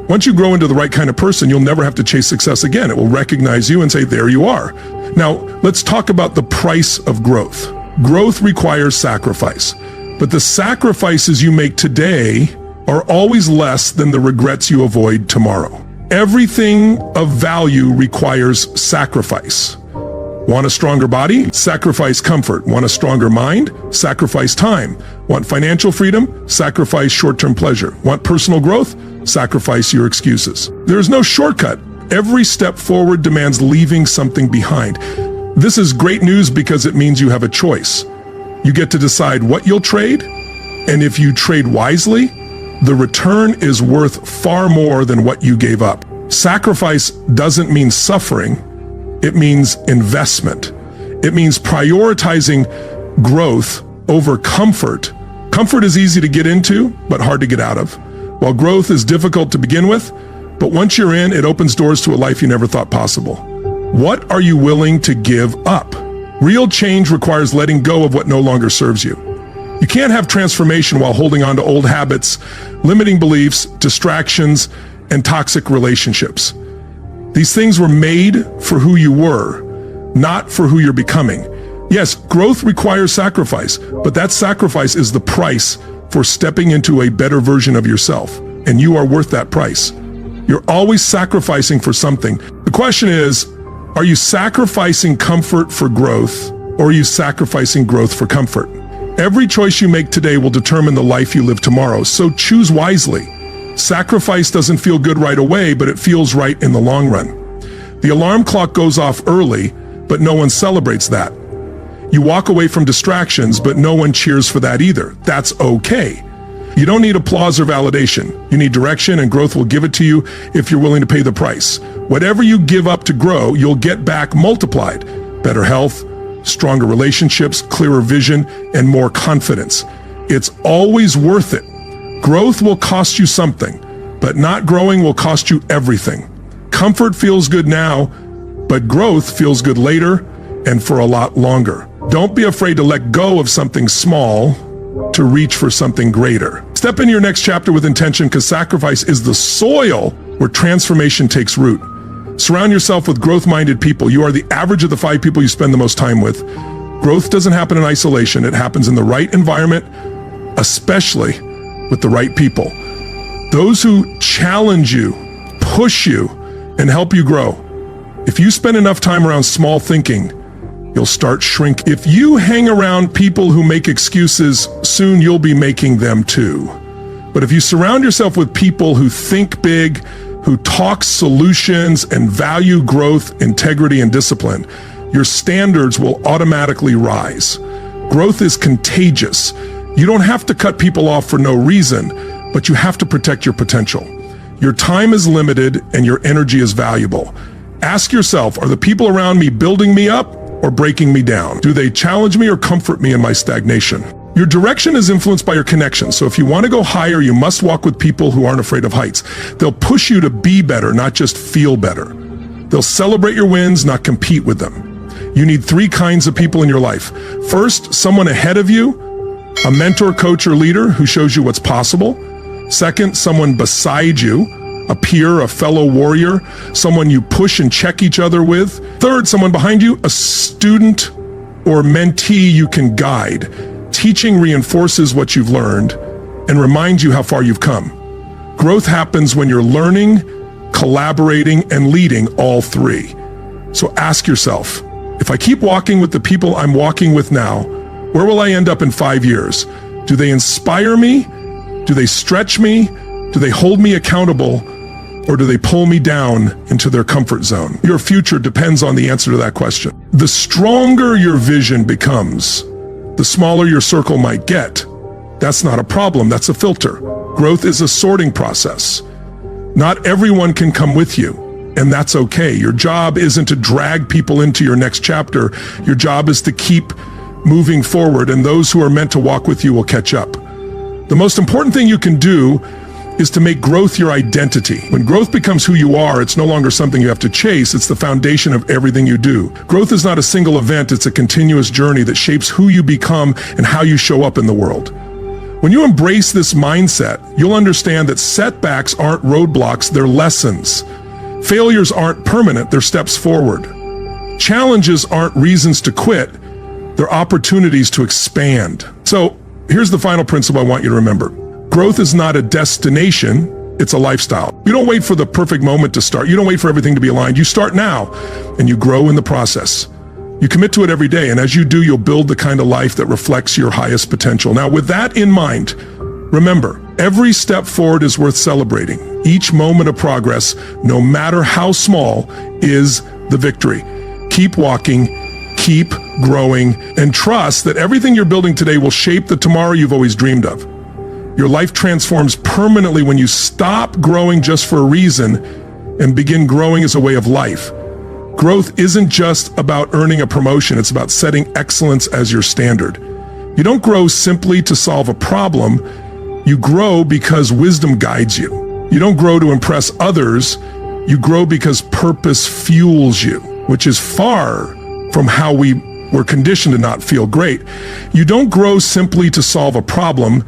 Once you grow into the right kind of person, you'll never have to chase success again. It will recognize you and say, there you are. Now, let's talk about the price of growth. Growth requires sacrifice, but the sacrifices you make today are always less than the regrets you avoid tomorrow. Everything of value requires sacrifice. Want a stronger body? Sacrifice comfort. Want a stronger mind? Sacrifice time. Want financial freedom? Sacrifice short-term pleasure. Want personal growth? Sacrifice your excuses. There is no shortcut. Every step forward demands leaving something behind. This is great news because it means you have a choice. You get to decide what you'll trade And if you trade wisely, the return is worth far more than what you gave up. Sacrifice doesn't mean suffering. It means investment. It means prioritizing growth over comfort. Comfort is easy to get into, but hard to get out of. While growth is difficult to begin with, but once you're in, it opens doors to a life you never thought possible. What are you willing to give up? Real change requires letting go of what no longer serves you. You can't have transformation while holding on to old habits, limiting beliefs, distractions, and toxic relationships. These things were made for who you were, not for who you're becoming. Yes, growth requires sacrifice, but that sacrifice is the price for stepping into a better version of yourself, and you are worth that price. You're always sacrificing for something. The question is, are you sacrificing comfort for growth, or are you sacrificing growth for comfort? Every choice you make today will determine the life you live tomorrow, so choose wisely. Sacrifice doesn't feel good right away, but it feels right in the long run. The alarm clock goes off early, but no one celebrates that. You walk away from distractions, but no one cheers for that either. That's okay. You don't need applause or validation. You need direction, and growth will give it to you if you're willing to pay the price. Whatever you give up to grow, you'll get back multiplied. Better health, stronger relationships, clearer vision, and more confidence. It's always worth it. Growth will cost you something, but not growing will cost you everything. Comfort feels good now, but growth feels good later and for a lot longer. Don't be afraid to let go of something small to reach for something greater. Step into your next chapter with intention, because sacrifice is the soil where transformation takes root. Surround yourself with growth-minded people. You are the average of the 5 people you spend the most time with. Growth doesn't happen in isolation. It happens in the right environment, especially with the right people. Those who challenge you, push you, and help you grow. If you spend enough time around small thinking, you'll start shrinking. If you hang around people who make excuses, soon you'll be making them too. But if you surround yourself with people who think big, who talk solutions, and value growth, integrity, and discipline, your standards will automatically rise. Growth is contagious. You don't have to cut people off for no reason, but you have to protect your potential. Your time is limited and your energy is valuable. Ask yourself, are the people around me building me up or breaking me down? Do they challenge me or comfort me in my stagnation? Your direction is influenced by your connections, so if you want to go higher, you must walk with people who aren't afraid of heights. They'll push you to be better, not just feel better. They'll celebrate your wins, not compete with them. You need 3 kinds of people in your life. First, someone ahead of you, a mentor, coach, or leader who shows you what's possible. Second, someone beside you, a peer, a fellow warrior, someone you push and check each other with. Third, someone behind you, a student or mentee you can guide. Teaching reinforces what you've learned and reminds you how far you've come. Growth happens when you're learning, collaborating, and leading all 3. So ask yourself, if I keep walking with the people I'm walking with now, where will I end up in 5 years? Do they inspire me? Do they stretch me? Do they hold me accountable? Or do they pull me down into their comfort zone? Your future depends on the answer to that question. The stronger your vision becomes, the smaller your circle might get. That's not a problem, that's a filter. Growth is a sorting process. Not everyone can come with you, and that's okay. Your job isn't to drag people into your next chapter. Your job is to keep moving forward, and those who are meant to walk with you will catch up. The most important thing you can do is to make growth your identity. When growth becomes who you are, it's no longer something you have to chase, it's the foundation of everything you do. Growth is not a single event, it's a continuous journey that shapes who you become and how you show up in the world. When you embrace this mindset, you'll understand that setbacks aren't roadblocks, they're lessons. Failures aren't permanent, they're steps forward. Challenges aren't reasons to quit, they're opportunities to expand. So, here's the final principle I want you to remember. Growth is not a destination, it's a lifestyle. You don't wait for the perfect moment to start. You don't wait for everything to be aligned. You start now, and you grow in the process. You commit to it every day, and as you do, you'll build the kind of life that reflects your highest potential. Now, with that in mind, remember, every step forward is worth celebrating. Each moment of progress, no matter how small, is the victory. Keep walking, keep growing, and trust that everything you're building today will shape the tomorrow you've always dreamed of. Your life transforms permanently when you stop growing just for a reason and begin growing as a way of life. Growth isn't just about earning a promotion, it's about setting excellence as your standard. You don't grow simply to solve a problem, you grow because wisdom guides you. You don't grow to impress others, you grow because purpose fuels you, which is far from how we were conditioned to not feel great. You don't grow simply to solve a problem,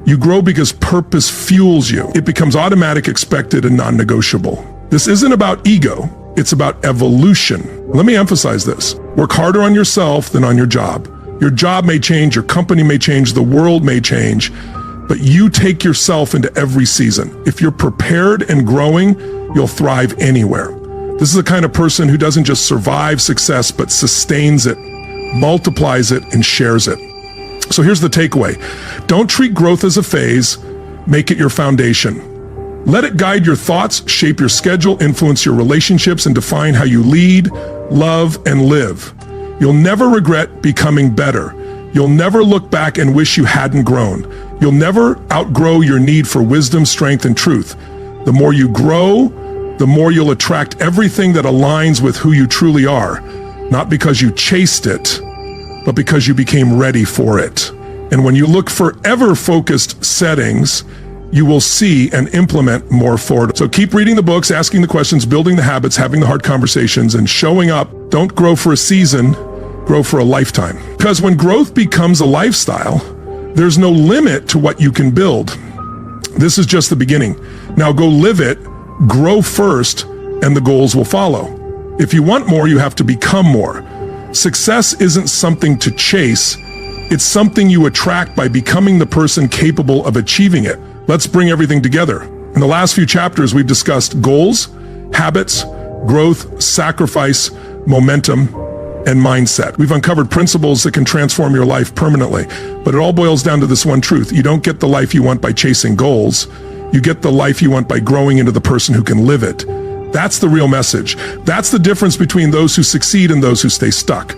you grow because purpose fuels you. It becomes automatic, expected, and non-negotiable. This isn't about ego, it's about evolution. Let me emphasize this. Work harder on yourself than on your job. Your job may change, your company may change, the world may change, but you take yourself into every season. If you're prepared and growing, you'll thrive anywhere. This is the kind of person who doesn't just survive success, but sustains it, multiplies it, and shares it. So here's the takeaway. Don't treat growth as a phase, make it your foundation. Let it guide your thoughts, shape your schedule, influence your relationships, and define how you lead, love, and live. You'll never regret becoming better. You'll never look back and wish you hadn't grown. You'll never outgrow your need for wisdom, strength, and truth. The more you grow, the more you'll attract everything that aligns with who you truly are, not because you chased it, but because you became ready for it. And when you look for ever-focused settings, you will see and implement more forward. So keep reading the books, asking the questions, building the habits, having the hard conversations, and showing up. Don't grow for a season, grow for a lifetime. Because when growth becomes a lifestyle, there's no limit to what you can build. This is just the beginning. Now go live it, grow first, and the goals will follow. If you want more, you have to become more. Success isn't something to chase, it's something you attract by becoming the person capable of achieving it. Let's bring everything together. In the last few chapters, we've discussed goals, habits, growth, sacrifice, momentum, and mindset. We've uncovered principles that can transform your life permanently, but it all boils down to this one truth. You don't get the life you want by chasing goals. You get the life you want by growing into the person who can live it. That's the real message. That's the difference between those who succeed and those who stay stuck.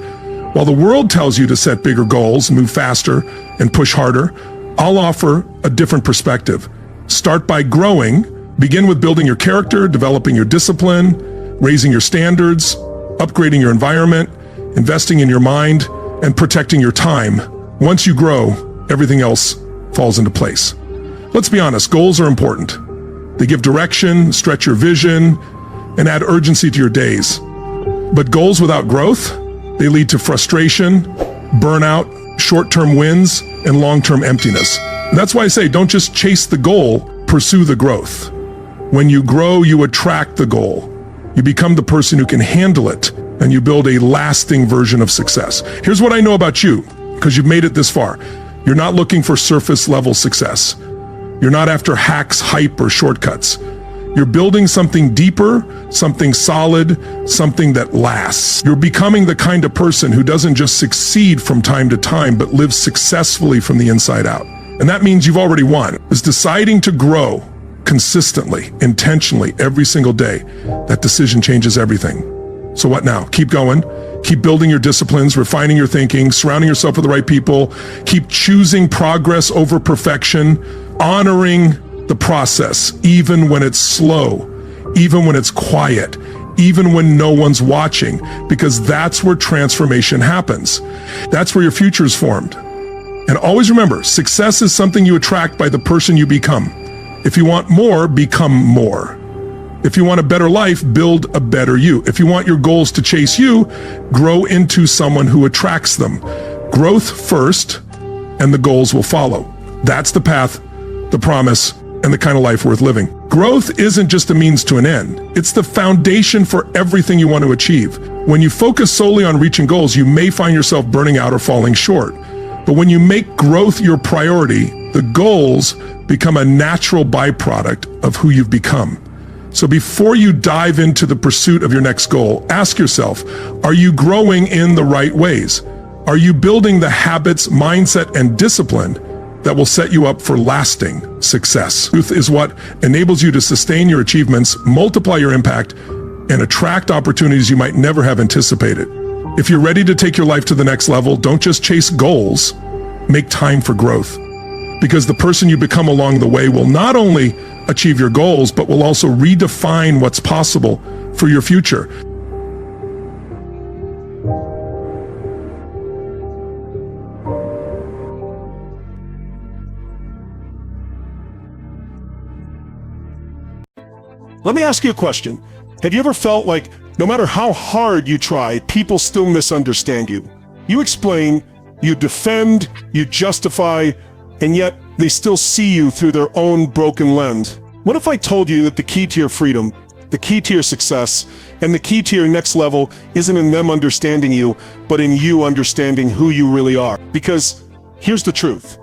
While the world tells you to set bigger goals, move faster, and push harder, I'll offer a different perspective. Start by growing. Begin with building your character, developing your discipline, raising your standards, upgrading your environment, investing in your mind, and protecting your time. Once you grow, everything else falls into place. Let's be honest, goals are important. They give direction, stretch your vision, and add urgency to your days. But goals without growth, they lead to frustration, burnout, short-term wins, and long-term emptiness. And that's why I say don't just chase the goal, pursue the growth. When you grow, you attract the goal. You become the person who can handle it, and you build a lasting version of success. Here's what I know about you, because you've made it this far. You're not looking for surface-level success. You're not after hacks, hype, or shortcuts. You're building something deeper, something solid, something that lasts. You're becoming the kind of person who doesn't just succeed from time to time, but lives successfully from the inside out. And that means you've already won. It's deciding to grow consistently, intentionally, every single day. That decision changes everything. So what now? Keep going. Keep building your disciplines, refining your thinking, surrounding yourself with the right people. Keep choosing progress over perfection, honoring the process, even when it's slow, even when it's quiet, even when no one's watching, because that's where transformation happens. That's where your future is formed. And always remember, success is something you attract by the person you become. If you want more, become more. If you want a better life, build a better you. If you want your goals to chase you, grow into someone who attracts them. Growth first, and the goals will follow. That's the path, the promise, and the kind of life worth living. Growth isn't just a means to an end. It's the foundation for everything you want to achieve. When you focus solely on reaching goals, you may find yourself burning out or falling short. But when you make growth your priority, the goals become a natural byproduct of who you've become. So before you dive into the pursuit of your next goal, ask yourself, are you growing in the right ways? Are you building the habits, mindset, and discipline that will set you up for lasting success? Truth is what enables you to sustain your achievements, multiply your impact, and attract opportunities you might never have anticipated. If you're ready to take your life to the next level, don't just chase goals, make time for growth. because the person you become along the way will not only achieve your goals, but will also redefine what's possible for your future. Let me ask you a question. Have you ever felt like no matter how hard you try, people still misunderstand you? You explain, you defend, you justify, and yet they still see you through their own broken lens. What if I told you that the key to your freedom, the key to your success, and the key to your next level isn't in them understanding you, but in you understanding who you really are? Because here's the truth.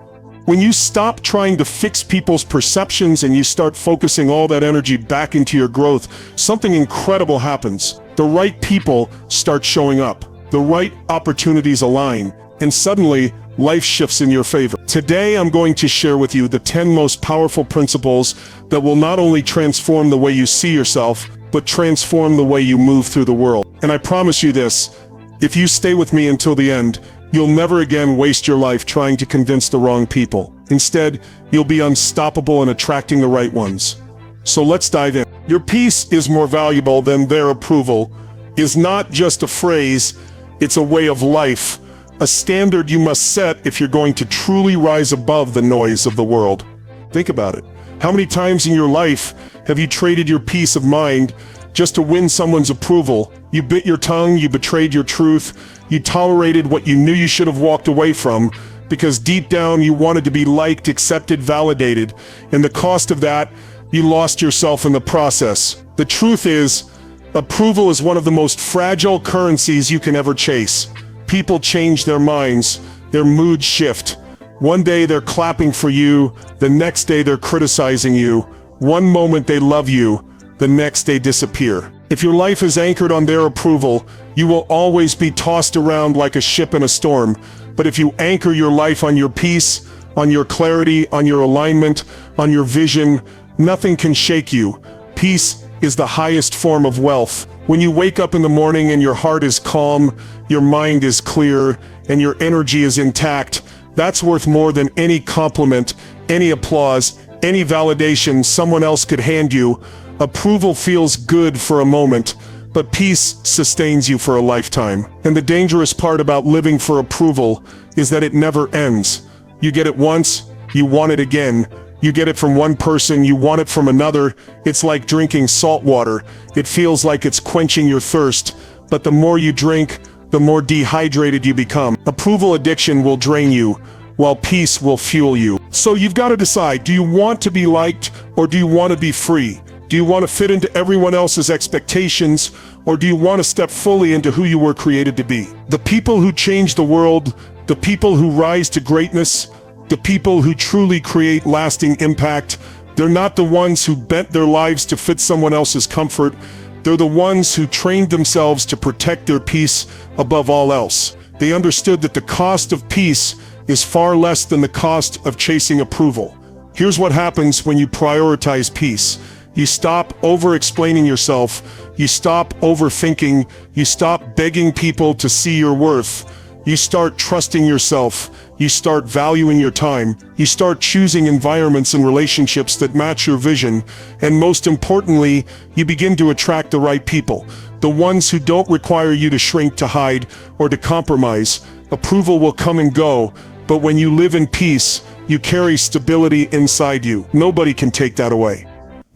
When you stop trying to fix people's perceptions and you start focusing all that energy back into your growth, something incredible happens. The right people start showing up. The right opportunities align. And suddenly, life shifts in your favor. Today, I'm going to share with you the 10 most powerful principles that will not only transform the way you see yourself, but transform the way you move through the world. And I promise you this, if you stay with me until the end, you'll never again waste your life trying to convince the wrong people. Instead, you'll be unstoppable in attracting the right ones. So let's dive in. Your peace is more valuable than their approval is not just a phrase, it's a way of life, a standard you must set if you're going to truly rise above the noise of the world. Think about it. How many times in your life have you traded your peace of mind just to win someone's approval? You bit your tongue, you betrayed your truth, you tolerated what you knew you should have walked away from because deep down you wanted to be liked, accepted, validated, and the cost of that, you lost yourself in the process. The truth is, approval is one of the most fragile currencies you can ever chase. People change their minds, their moods shift. One day they're clapping for you, the next day they're criticizing you. One moment they love you, the next they disappear. If your life is anchored on their approval, you will always be tossed around like a ship in a storm. But if you anchor your life on your peace, on your clarity, on your alignment, on your vision, nothing can shake you. Peace is the highest form of wealth. When you wake up in the morning and your heart is calm, your mind is clear, and your energy is intact, that's worth more than any compliment, any applause, any validation someone else could hand you. Approval feels good for a moment, but peace sustains you for a lifetime. And the dangerous part about living for approval is that it never ends. You get it once, you want it again. You get it from one person, you want it from another. It's like drinking salt water. It feels like it's quenching your thirst, but the more you drink, the more dehydrated you become. Approval addiction will drain you, while peace will fuel you. So you've got to decide, do you want to be liked or do you want to be free? Do you want to fit into everyone else's expectations, or do you want to step fully into who you were created to be? The people who change the world, the people who rise to greatness, the people who truly create lasting impact, they're not the ones who bent their lives to fit someone else's comfort. They're the ones who trained themselves to protect their peace above all else. They understood that the cost of peace is far less than the cost of chasing approval. Here's what happens when you prioritize peace. You stop over-explaining yourself. You stop overthinking. You stop begging people to see your worth. You start trusting yourself. You start valuing your time. You start choosing environments and relationships that match your vision. And most importantly, you begin to attract the right people. The ones who don't require you to shrink, to hide, or to compromise. Approval will come and go, but when you live in peace, you carry stability inside you. Nobody can take that away.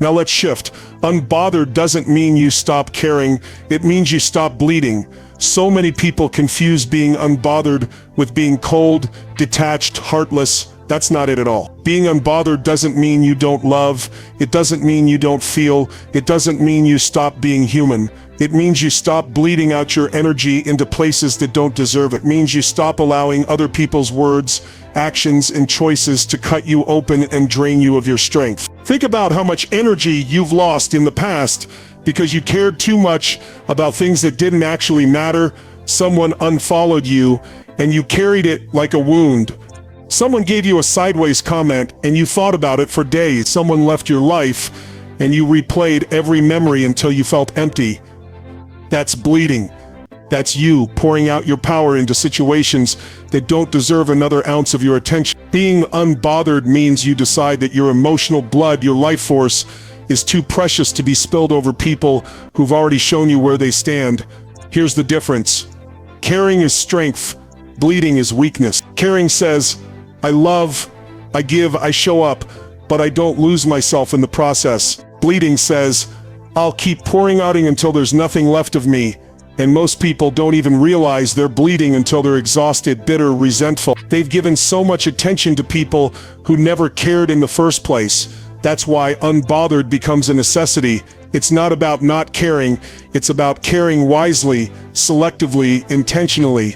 Now let's shift. Unbothered doesn't mean you stop caring. It means you stop bleeding. So many people confuse being unbothered with being cold, detached, heartless. That's not it at all. Being unbothered doesn't mean you don't love. It doesn't mean you don't feel. It doesn't mean you stop being human. It means you stop bleeding out your energy into places that don't deserve it. It means you stop allowing other people's words, actions, and choices to cut you open and drain you of your strength. Think about how much energy you've lost in the past because you cared too much about things that didn't actually matter. Someone unfollowed you, and you carried it like a wound. Someone gave you a sideways comment, and you thought about it for days. Someone left your life, and you replayed every memory until you felt empty. That's bleeding. That's you pouring out your power into situations that don't deserve another ounce of your attention. Being unbothered means you decide that your emotional blood, your life force, is too precious to be spilled over people who've already shown you where they stand. Here's the difference. Caring is strength. Bleeding is weakness. Caring says, I love, I give, I show up, but I don't lose myself in the process. Bleeding says, I'll keep pouring out until there's nothing left of me. And most people don't even realize they're bleeding until they're exhausted, bitter, resentful. They've given so much attention to people who never cared in the first place. That's why unbothered becomes a necessity. It's not about not caring, it's about caring wisely, selectively, intentionally.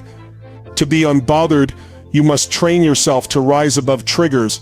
To be unbothered, you must train yourself to rise above triggers.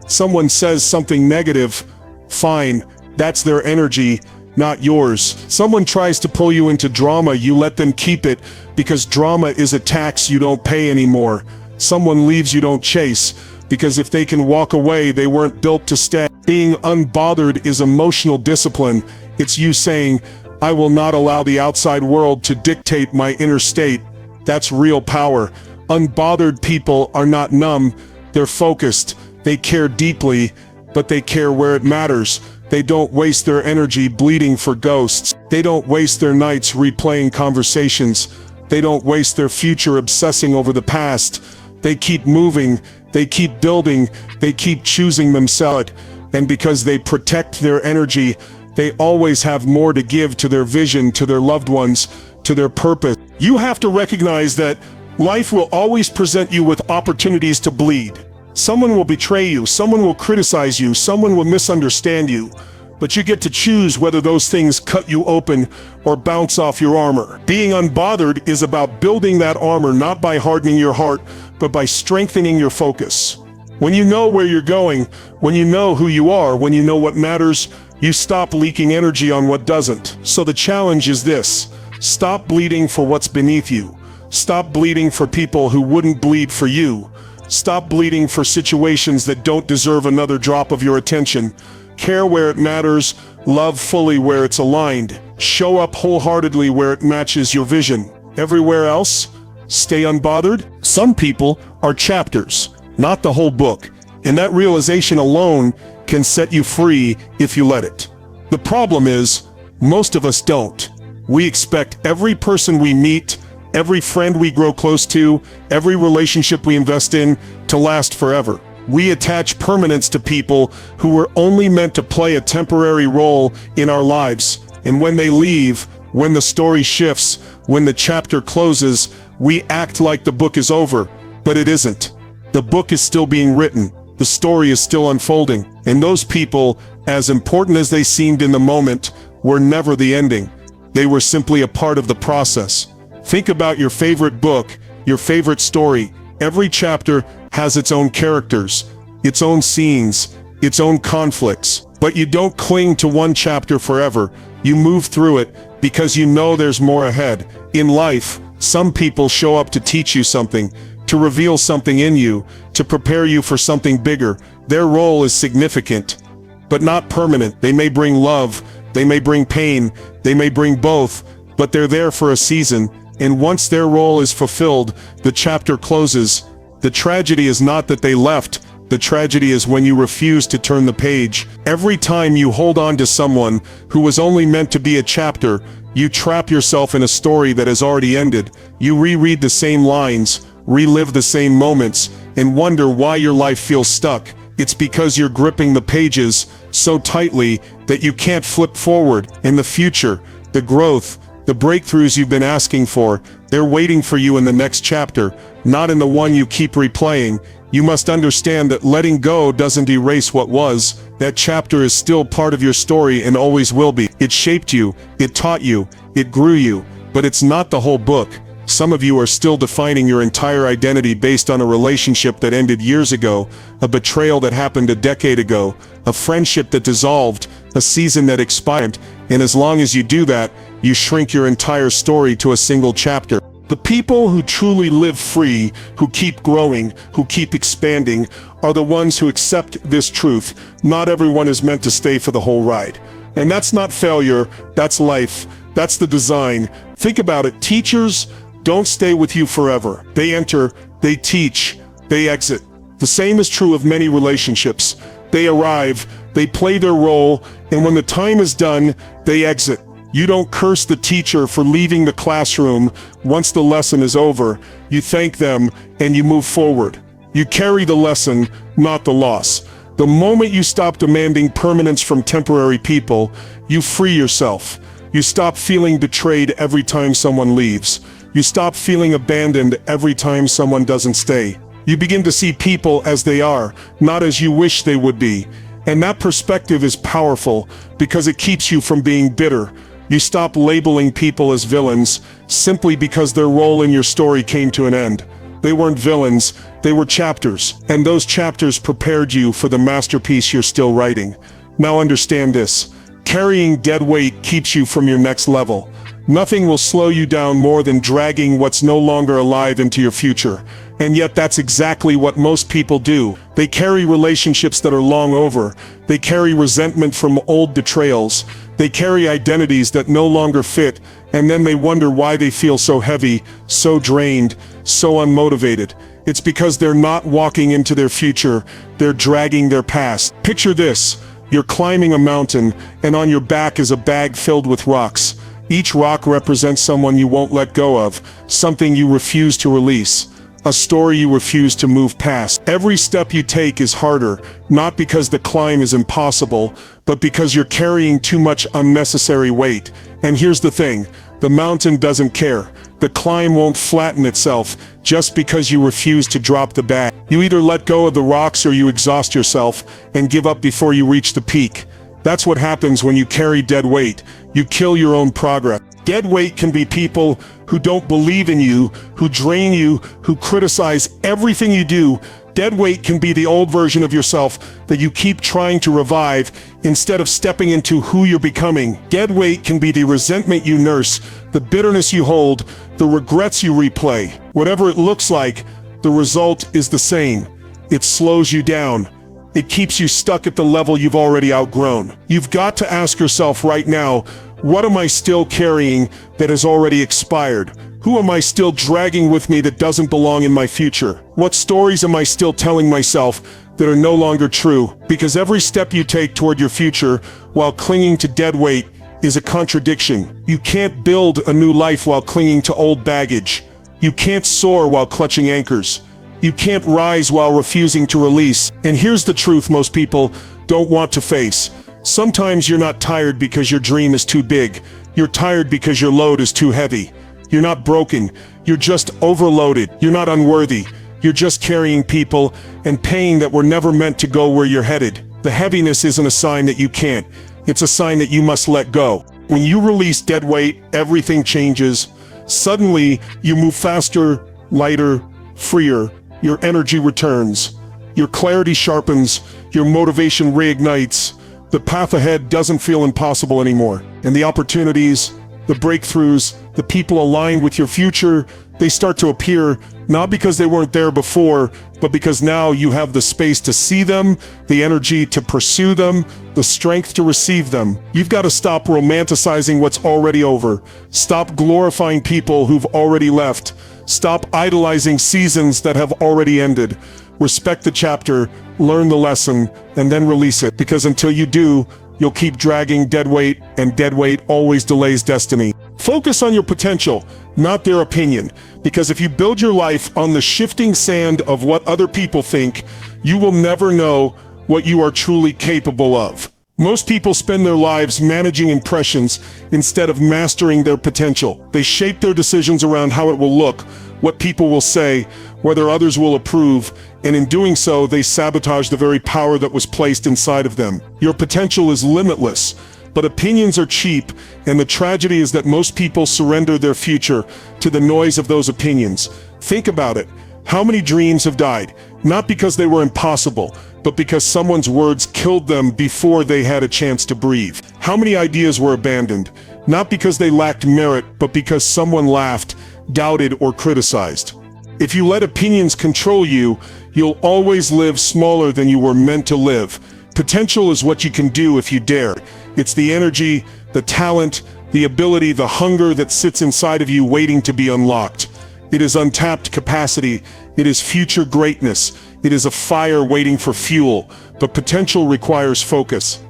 Someone says something negative, fine, that's their energy, not yours. Someone tries to pull you into drama, you let them keep it, because drama is a tax you don't pay anymore. Someone leaves, you don't chase, because if they can walk away, they weren't built to stay. Being unbothered is emotional discipline. It's you saying, I will not allow the outside world to dictate my inner state. That's real power. Unbothered people are not numb, they're focused. They care deeply, but they care where it matters. They don't waste their energy bleeding for ghosts. They don't waste their nights replaying conversations. They don't waste their future obsessing over the past. They keep moving, they keep building, they keep choosing themselves. And because they protect their energy, they always have more to give to their vision, to their loved ones, to their purpose. You have to recognize that life will always present you with opportunities to bleed. Someone will betray you, someone will criticize you, someone will misunderstand you, but you get to choose whether those things cut you open or bounce off your armor. Being unbothered is about building that armor not by hardening your heart, but by strengthening your focus. When you know where you're going, when you know who you are, when you know what matters, you stop leaking energy on what doesn't. So the challenge is this: stop bleeding for what's beneath you. Stop bleeding for people who wouldn't bleed for you. Stop bleeding for situations that don't deserve another drop of your attention. Care where it matters, love fully where it's aligned. Show up wholeheartedly where it matches your vision. Everywhere else, stay unbothered. Some people are chapters, not the whole book, and that realization alone can set you free if you let it. The problem is, most of us don't. We expect every person we meet, every friend we grow close to, every relationship we invest in to last forever. We attach permanence to people who were only meant to play a temporary role in our lives. And when they leave, when the story shifts, when the chapter closes, we act like the book is over, but it isn't. The book is still being written. The story is still unfolding. And those people, as important as they seemed in the moment, were never the ending. They were simply a part of the process. Think about your favorite book, your favorite story. Every chapter has its own characters, its own scenes, its own conflicts. But you don't cling to one chapter forever. You move through it because you know there's more ahead. In life, some people show up to teach you something, to reveal something in you, to prepare you for something bigger. Their role is significant, but not permanent. They may bring love, they may bring pain, they may bring both, but they're there for a season. And once their role is fulfilled, the chapter closes. The tragedy is not that they left. The tragedy is when you refuse to turn the page. Every time you hold on to someone who was only meant to be a chapter, you trap yourself in a story that has already ended. You reread the same lines, relive the same moments, and wonder why your life feels stuck. It's because you're gripping the pages so tightly that you can't flip forward. In the future, the growth, the breakthroughs you've been asking for, they're waiting for you in the next chapter, not in the one you keep replaying. You must understand that letting go doesn't erase what was. That chapter is still part of your story and always will be. It shaped you, it taught you, it grew you, but it's not the whole book. Some of you are still defining your entire identity based on a relationship that ended years ago, a betrayal that happened a decade ago, a friendship that dissolved, a season that expired, and as long as you do that, you shrink your entire story to a single chapter. The people who truly live free, who keep growing, who keep expanding, are the ones who accept this truth. Not everyone is meant to stay for the whole ride. And that's not failure, that's life. That's the design. Think about it. Teachers don't stay with you forever. They enter, they teach, they exit. The same is true of many relationships. They arrive, they play their role, and when the time is done, they exit. You don't curse the teacher for leaving the classroom once the lesson is over. You thank them and you move forward. You carry the lesson, not the loss. The moment you stop demanding permanence from temporary people, you free yourself. You stop feeling betrayed every time someone leaves. You stop feeling abandoned every time someone doesn't stay. You begin to see people as they are, not as you wish they would be. And that perspective is powerful because it keeps you from being bitter. You stop labeling people as villains simply because their role in your story came to an end. They weren't villains, they were chapters, and those chapters prepared you for the masterpiece you're still writing. Now understand this. Carrying dead weight keeps you from your next level. Nothing will slow you down more than dragging what's no longer alive into your future. And yet that's exactly what most people do. They carry relationships that are long over. They carry resentment from old betrayals. They carry identities that no longer fit, and then they wonder why they feel so heavy, so drained, so unmotivated. It's because they're not walking into their future, they're dragging their past. Picture this. You're climbing a mountain, and on your back is a bag filled with rocks. Each rock represents someone you won't let go of, something you refuse to release, a story you refuse to move past. Every step you take is harder, not because the climb is impossible, but because you're carrying too much unnecessary weight. And here's the thing, the mountain doesn't care. The climb won't flatten itself just because you refuse to drop the bag. You either let go of the rocks or you exhaust yourself and give up before you reach the peak. That's what happens when you carry dead weight. You kill your own progress. Dead weight can be people who don't believe in you, who drain you, who criticize everything you do. Dead weight can be the old version of yourself that you keep trying to revive instead of stepping into who you're becoming. Dead weight can be the resentment you nurse, the bitterness you hold, the regrets you replay. Whatever it looks like, the result is the same. It slows you down. It keeps you stuck at the level you've already outgrown. You've got to ask yourself right now, what am I still carrying that has already expired? Who am I still dragging with me that doesn't belong in my future? What stories am I still telling myself that are no longer true? Because every step you take toward your future while clinging to dead weight is a contradiction. You can't build a new life while clinging to old baggage. You can't soar while clutching anchors. You can't rise while refusing to release. And here's the truth most people don't want to face. Sometimes you're not tired because your dream is too big. You're tired because your load is too heavy. You're not broken. You're just overloaded. You're not unworthy. You're just carrying people and pain that were never meant to go where you're headed. The heaviness isn't a sign that you can't. It's a sign that you must let go. When you release dead weight, everything changes. Suddenly, you move faster, lighter, freer. Your energy returns. Your clarity sharpens. Your motivation reignites. The path ahead doesn't feel impossible anymore. And the opportunities, the breakthroughs, the people aligned with your future, they start to appear not because they weren't there before, but because now you have the space to see them, the energy to pursue them, the strength to receive them. You've got to stop romanticizing what's already over. Stop glorifying people who've already left. Stop idolizing seasons that have already ended. Respect the chapter, learn the lesson, and then release it. Because until you do, you'll keep dragging dead weight, and dead weight always delays destiny. Focus on your potential, not their opinion. Because if you build your life on the shifting sand of what other people think, you will never know what you are truly capable of. Most people spend their lives managing impressions instead of mastering their potential. They shape their decisions around how it will look, what people will say, whether others will approve, and in doing so, they sabotage the very power that was placed inside of them. Your potential is limitless, but opinions are cheap, and the tragedy is that most people surrender their future to the noise of those opinions. Think about it. How many dreams have died? Not because they were impossible, but because someone's words killed them before they had a chance to breathe. How many ideas were abandoned? Not because they lacked merit, but because someone laughed, doubted, or criticized. If you let opinions control you, you'll always live smaller than you were meant to live. Potential is what you can do if you dare. It's the energy, the talent, the ability, the hunger that sits inside of you waiting to be unlocked. It is untapped capacity. It is future greatness. It is a fire waiting for fuel, but potential requires focus.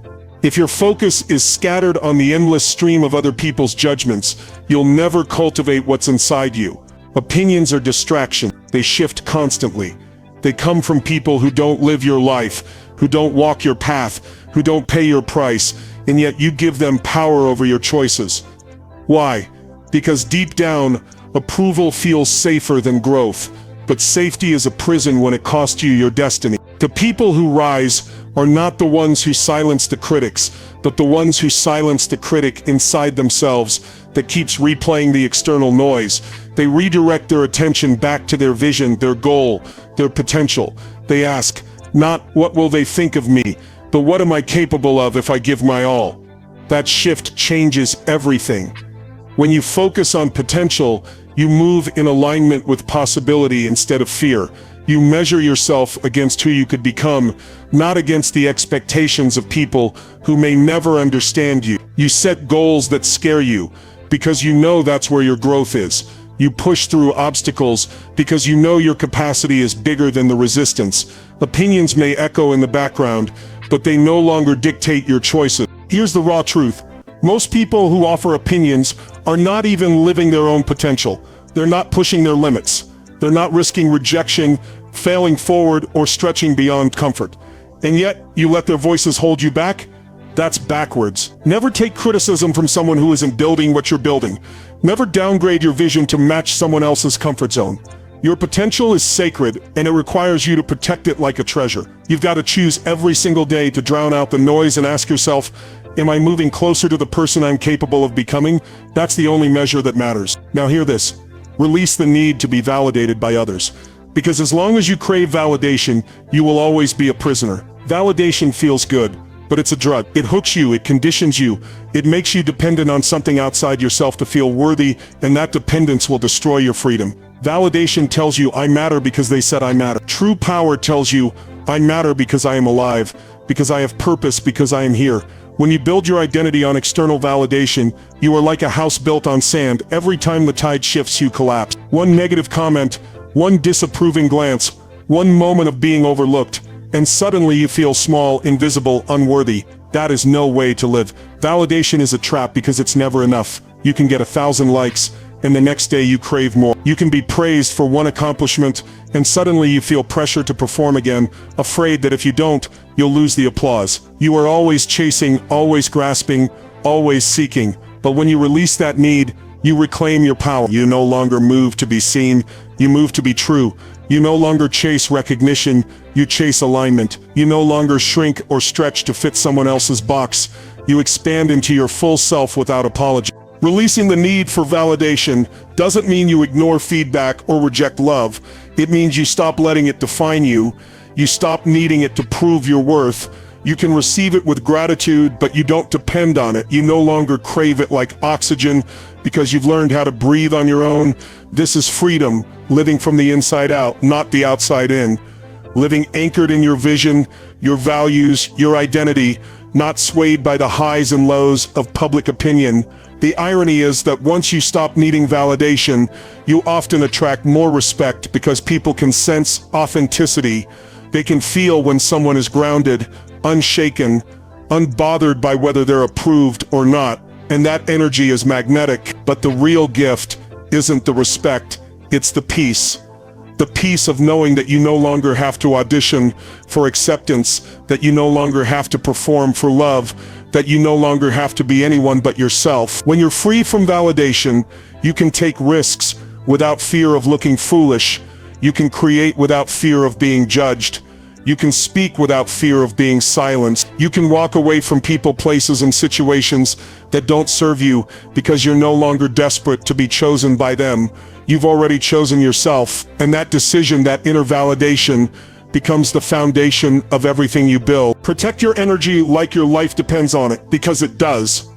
If your focus is scattered on the endless stream of other people's judgments, you'll never cultivate what's inside you. Opinions are distraction. They shift constantly. They come from people who don't live your life, who don't walk your path, who don't pay your price, and yet you give them power over your choices. Why? Because deep down, approval feels safer than growth, but safety is a prison when it costs you your destiny. The people who rise are not the ones who silence the critics, but the ones who silence the critic inside themselves that keeps replaying the external noise. They redirect their attention back to their vision, their goal, their potential. They ask, not what will they think of me, but what am I capable of if I give my all? That shift changes everything. When you focus on potential, you move in alignment with possibility instead of fear. You measure yourself against who you could become, not against the expectations of people who may never understand you. You set goals that scare you, because you know that's where your growth is. You push through obstacles because you know your capacity is bigger than the resistance. Opinions may echo in the background, but they no longer dictate your choices. Here's the raw truth. Most people who offer opinions are not even living their own potential. They're not pushing their limits. They're not risking rejection, failing forward, or stretching beyond comfort. And yet, you let their voices hold you back? That's backwards. Never take criticism from someone who isn't building what you're building. Never downgrade your vision to match someone else's comfort zone. Your potential is sacred, and it requires you to protect it like a treasure. You've got to choose every single day to drown out the noise and ask yourself, am I moving closer to the person I'm capable of becoming? That's the only measure that matters. Now hear this. Release the need to be validated by others. Because as long as you crave validation, you will always be a prisoner. Validation feels good, but it's a drug. It hooks you, it conditions you, it makes you dependent on something outside yourself to feel worthy, and that dependence will destroy your freedom. Validation tells you, I matter because they said I matter. True power tells you, I matter because I am alive, because I have purpose, because I am here. When you build your identity on external validation, you are like a house built on sand. Every time the tide shifts, you collapse. One negative comment, one disapproving glance, one moment of being overlooked, and suddenly you feel small, invisible, unworthy. That is no way to live. Validation is a trap because it's never enough. You can get 1,000 likes, and the next day you crave more. You can be praised for one accomplishment, and suddenly you feel pressure to perform again, afraid that if you don't, you'll lose the applause. You are always chasing, always grasping, always seeking. But when you release that need, you reclaim your power. You no longer move to be seen, you move to be true. You no longer chase recognition, you chase alignment. You no longer shrink or stretch to fit someone else's box. You expand into your full self without apology. Releasing the need for validation doesn't mean you ignore feedback or reject love. It means you stop letting it define you. You stop needing it to prove your worth. You can receive it with gratitude, but you don't depend on it. You no longer crave it like oxygen because you've learned how to breathe on your own. This is freedom, living from the inside out, not the outside in. Living anchored in your vision, your values, your identity, not swayed by the highs and lows of public opinion. The irony is that once you stop needing validation, you often attract more respect because people can sense authenticity. They can feel when someone is grounded, unshaken, unbothered by whether they're approved or not, and that energy is magnetic. But the real gift isn't the respect, it's the peace. The peace of knowing that you no longer have to audition for acceptance, that you no longer have to perform for love, that you no longer have to be anyone but yourself. When you're free from validation, you can take risks without fear of looking foolish. You can create without fear of being judged. You can speak without fear of being silenced. You can walk away from people, places, and situations that don't serve you because you're no longer desperate to be chosen by them. You've already chosen yourself, and that decision, that inner validation, becomes the foundation of everything you build. Protect your energy like your life depends on it, because it does.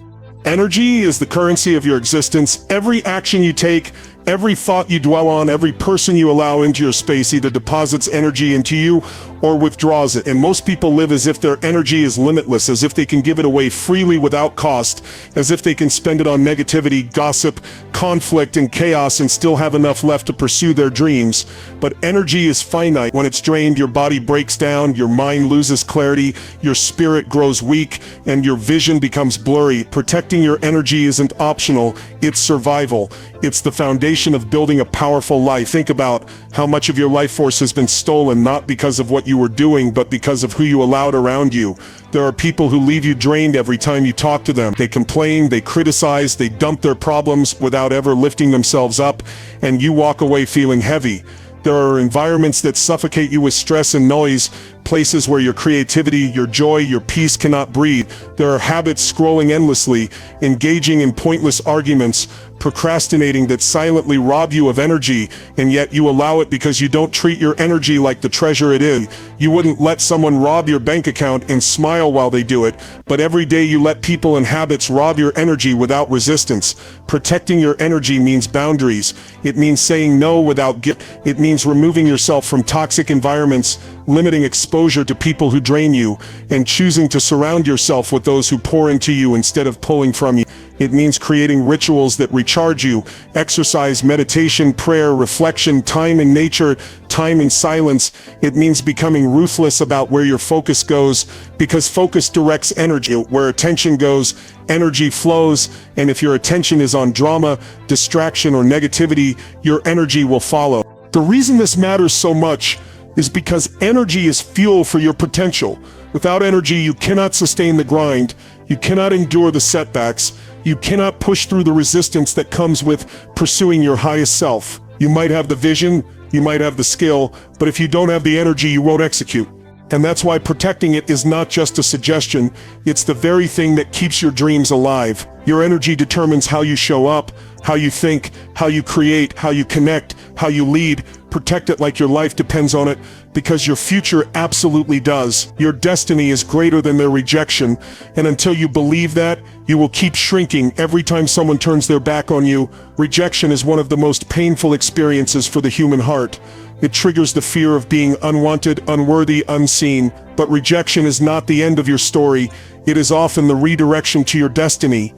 Energy is the currency of your existence. Every action you take, every thought you dwell on, every person you allow into your space either deposits energy into you or withdraws it. And most people live as if their energy is limitless, as if they can give it away freely without cost, as if they can spend it on negativity, gossip, conflict, and chaos and still have enough left to pursue their dreams. But energy is finite. When it's drained, your body breaks down, your mind loses clarity, your spirit grows weak, and your vision becomes blurry. Protecting your energy isn't optional, it's survival. It's the foundation of building a powerful life. Think about how much of your life force has been stolen, not because of what you were doing, but because of who you allowed around you. There are people who leave you drained every time you talk to them. They complain, they criticize, they dump their problems without ever lifting themselves up, and you walk away feeling heavy. There are environments that suffocate you with stress and noise, places where your creativity, your joy, your peace cannot breathe. There are habits scrolling endlessly, engaging in pointless arguments, procrastinating that silently rob you of energy, and yet you allow it because you don't treat your energy like the treasure it is. You wouldn't let someone rob your bank account and smile while they do it, but every day you let people and habits rob your energy without resistance. Protecting your energy means boundaries. It means saying no without guilt. It means removing yourself from toxic environments, limiting exposure to people who drain you, and choosing to surround yourself with those who pour into you instead of pulling from you. It means creating rituals that recharge you: exercise, meditation, prayer, reflection, time in nature, time in silence. It means becoming ruthless about where your focus goes, because focus directs energy. Where attention goes, energy flows, and if your attention is on drama, distraction, or negativity, your energy will follow. The reason this matters so much is because energy is fuel for your potential. Without energy, you cannot sustain the grind, you cannot endure the setbacks, you cannot push through the resistance that comes with pursuing your highest self. You might have the vision, you might have the skill, but if you don't have the energy, you won't execute. And that's why protecting it is not just a suggestion, it's the very thing that keeps your dreams alive. Your energy determines how you show up, how you think, how you create, how you connect, how you lead. Protect it like your life depends on it, because your future absolutely does. Your destiny is greater than their rejection, and until you believe that, you will keep shrinking every time someone turns their back on you. Rejection is one of the most painful experiences for the human heart. It triggers the fear of being unwanted, unworthy, unseen. But rejection is not the end of your story. It is often the redirection to your destiny.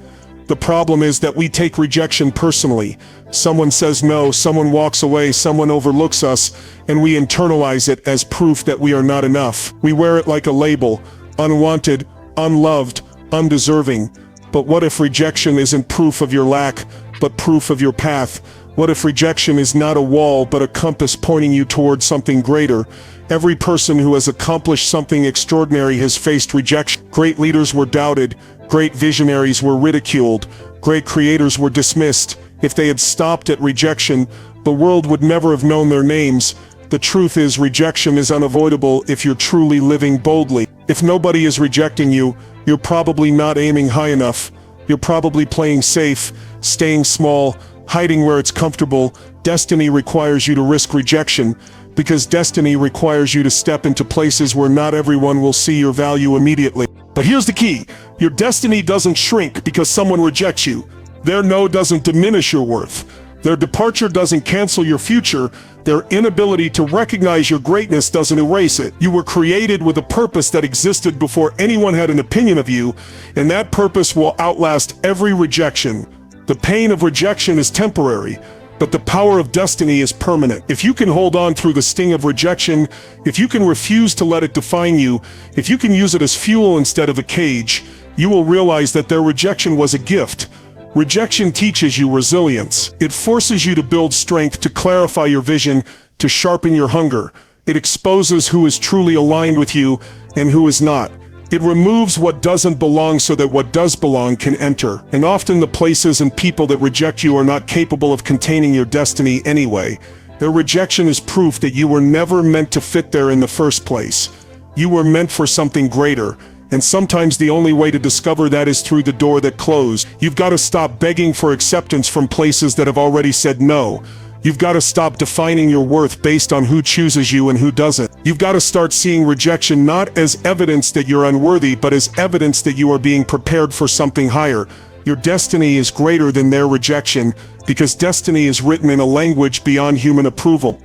The problem is that we take rejection personally. Someone says no, someone walks away, someone overlooks us, and we internalize it as proof that we are not enough. We wear it like a label: unwanted, unloved, undeserving. But what if rejection isn't proof of your lack, but proof of your path? What if rejection is not a wall, but a compass pointing you towards something greater? Every person who has accomplished something extraordinary has faced rejection. Great leaders were doubted. Great visionaries were ridiculed. Great creators were dismissed. If they had stopped at rejection, the world would never have known their names. The truth is, rejection is unavoidable if you're truly living boldly. If nobody is rejecting you, you're probably not aiming high enough. You're probably playing safe, staying small, hiding where it's comfortable. Destiny requires you to risk rejection, because destiny requires you to step into places where not everyone will see your value immediately. But here's the key: your destiny doesn't shrink because someone rejects you. Their no doesn't diminish your worth. Their departure doesn't cancel your future. Their inability to recognize your greatness doesn't erase it. You were created with a purpose that existed before anyone had an opinion of you, and that purpose will outlast every rejection. The pain of rejection is temporary, but the power of destiny is permanent. If you can hold on through the sting of rejection, if you can refuse to let it define you, if you can use it as fuel instead of a cage, you will realize that their rejection was a gift. Rejection teaches you resilience. It forces you to build strength, to clarify your vision, to sharpen your hunger. It exposes who is truly aligned with you and who is not. It removes what doesn't belong so that what does belong can enter. And often the places and people that reject you are not capable of containing your destiny anyway. Their rejection is proof that you were never meant to fit there in the first place. You were meant for something greater. And sometimes the only way to discover that is through the door that closed. You've got to stop begging for acceptance from places that have already said no. You've got to stop defining your worth based on who chooses you and who doesn't. You've got to start seeing rejection not as evidence that you're unworthy, but as evidence that you are being prepared for something higher. Your destiny is greater than their rejection, because destiny is written in a language beyond human approval.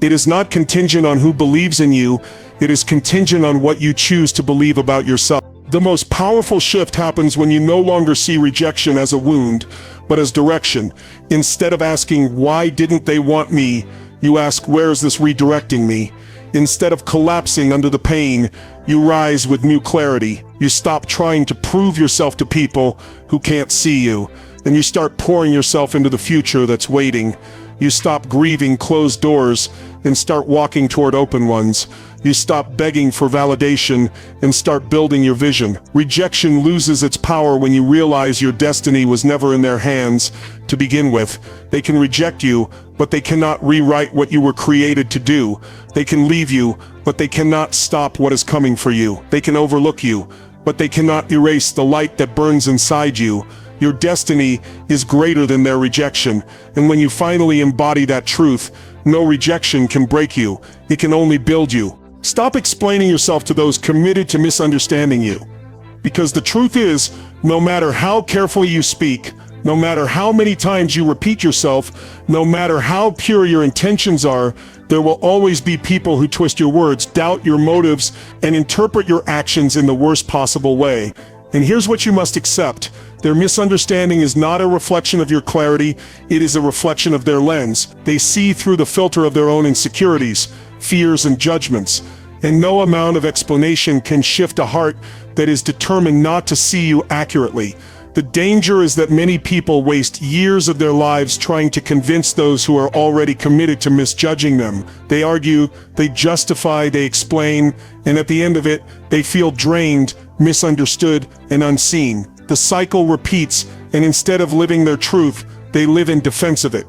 It is not contingent on who believes in you, It is contingent on what you choose to believe about yourself. The most powerful shift happens when you no longer see rejection as a wound, but as direction. Instead of asking, why didn't they want me? You ask, where is this redirecting me? Instead of collapsing under the pain, you rise with new clarity. You stop trying to prove yourself to people who can't see you, and you start pouring yourself into the future that's waiting. You stop grieving closed doors and start walking toward open ones. You stop begging for validation and start building your vision. Rejection loses its power when you realize your destiny was never in their hands to begin with. They can reject you, but they cannot rewrite what you were created to do. They can leave you, but they cannot stop what is coming for you. They can overlook you, but they cannot erase the light that burns inside you. Your destiny is greater than their rejection, and when you finally embody that truth, no rejection can break you. It can only build you. Stop explaining yourself to those committed to misunderstanding you. Because the truth is, no matter how carefully you speak, no matter how many times you repeat yourself, no matter how pure your intentions are, there will always be people who twist your words, doubt your motives, and interpret your actions in the worst possible way. And here's what you must accept. Their misunderstanding is not a reflection of your clarity, it is a reflection of their lens. They see through the filter of their own insecurities, fears, and judgments. And no amount of explanation can shift a heart that is determined not to see you accurately. The danger is that many people waste years of their lives trying to convince those who are already committed to misjudging them. They argue, they justify, they explain, and at the end of it, they feel drained, misunderstood, and unseen. The cycle repeats, and instead of living their truth, they live in defense of it.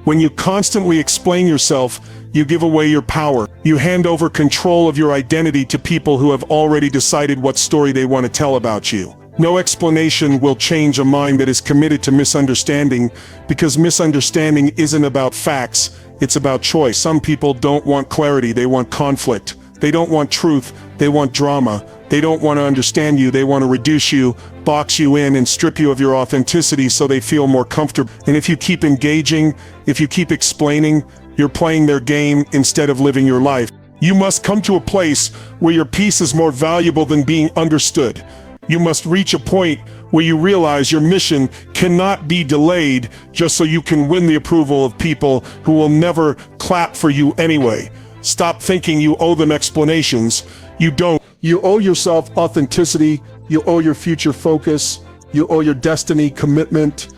When you constantly explain yourself, you give away your power. You hand over control of your identity to people who have already decided what story they want to tell about you. No explanation will change a mind that is committed to misunderstanding, because misunderstanding isn't about facts, it's about choice. Some people don't want clarity, they want conflict. They don't want truth, they want drama. They don't want to understand you, they want to reduce you, box you in, and strip you of your authenticity so they feel more comfortable. And if you keep engaging, if you keep explaining, you're playing their game instead of living your life. You must come to a place where your peace is more valuable than being understood. You must reach a point where you realize your mission cannot be delayed just so you can win the approval of people who will never clap for you anyway. Stop thinking you owe them explanations. You don't. You owe yourself authenticity. You owe your future focus. You owe your destiny commitment.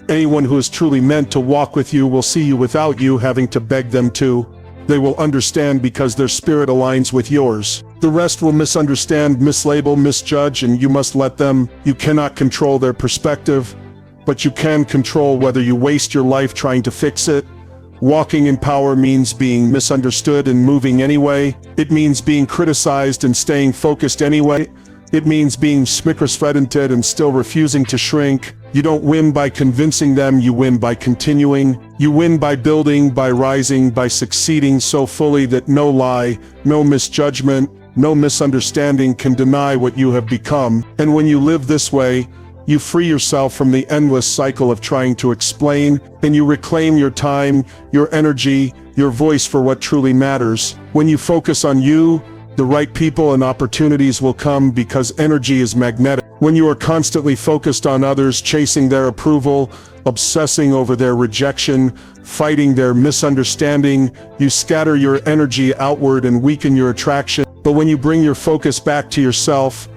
Anyone who is truly meant to walk with you will see you without you having to beg them to. They will understand because their spirit aligns with yours. The rest will misunderstand, mislabel, misjudge, and you must let them. You cannot control their perspective, but you can control whether you waste your life trying to fix it. Walking in power means being misunderstood and moving anyway. It means being criticized and staying focused anyway. It means being smickers-freddented and still refusing to shrink. You don't win by convincing them, you win by continuing. You win by building, by rising, by succeeding so fully that no lie, no misjudgment, no misunderstanding can deny what you have become. And when you live this way, you free yourself from the endless cycle of trying to explain, and you reclaim your time, your energy, your voice for what truly matters. When you focus on you, the right people and opportunities will come because energy is magnetic. When you are constantly focused on others, chasing their approval, obsessing over their rejection, fighting their misunderstanding, you scatter your energy outward and weaken your attraction. But when you bring your focus back to yourself,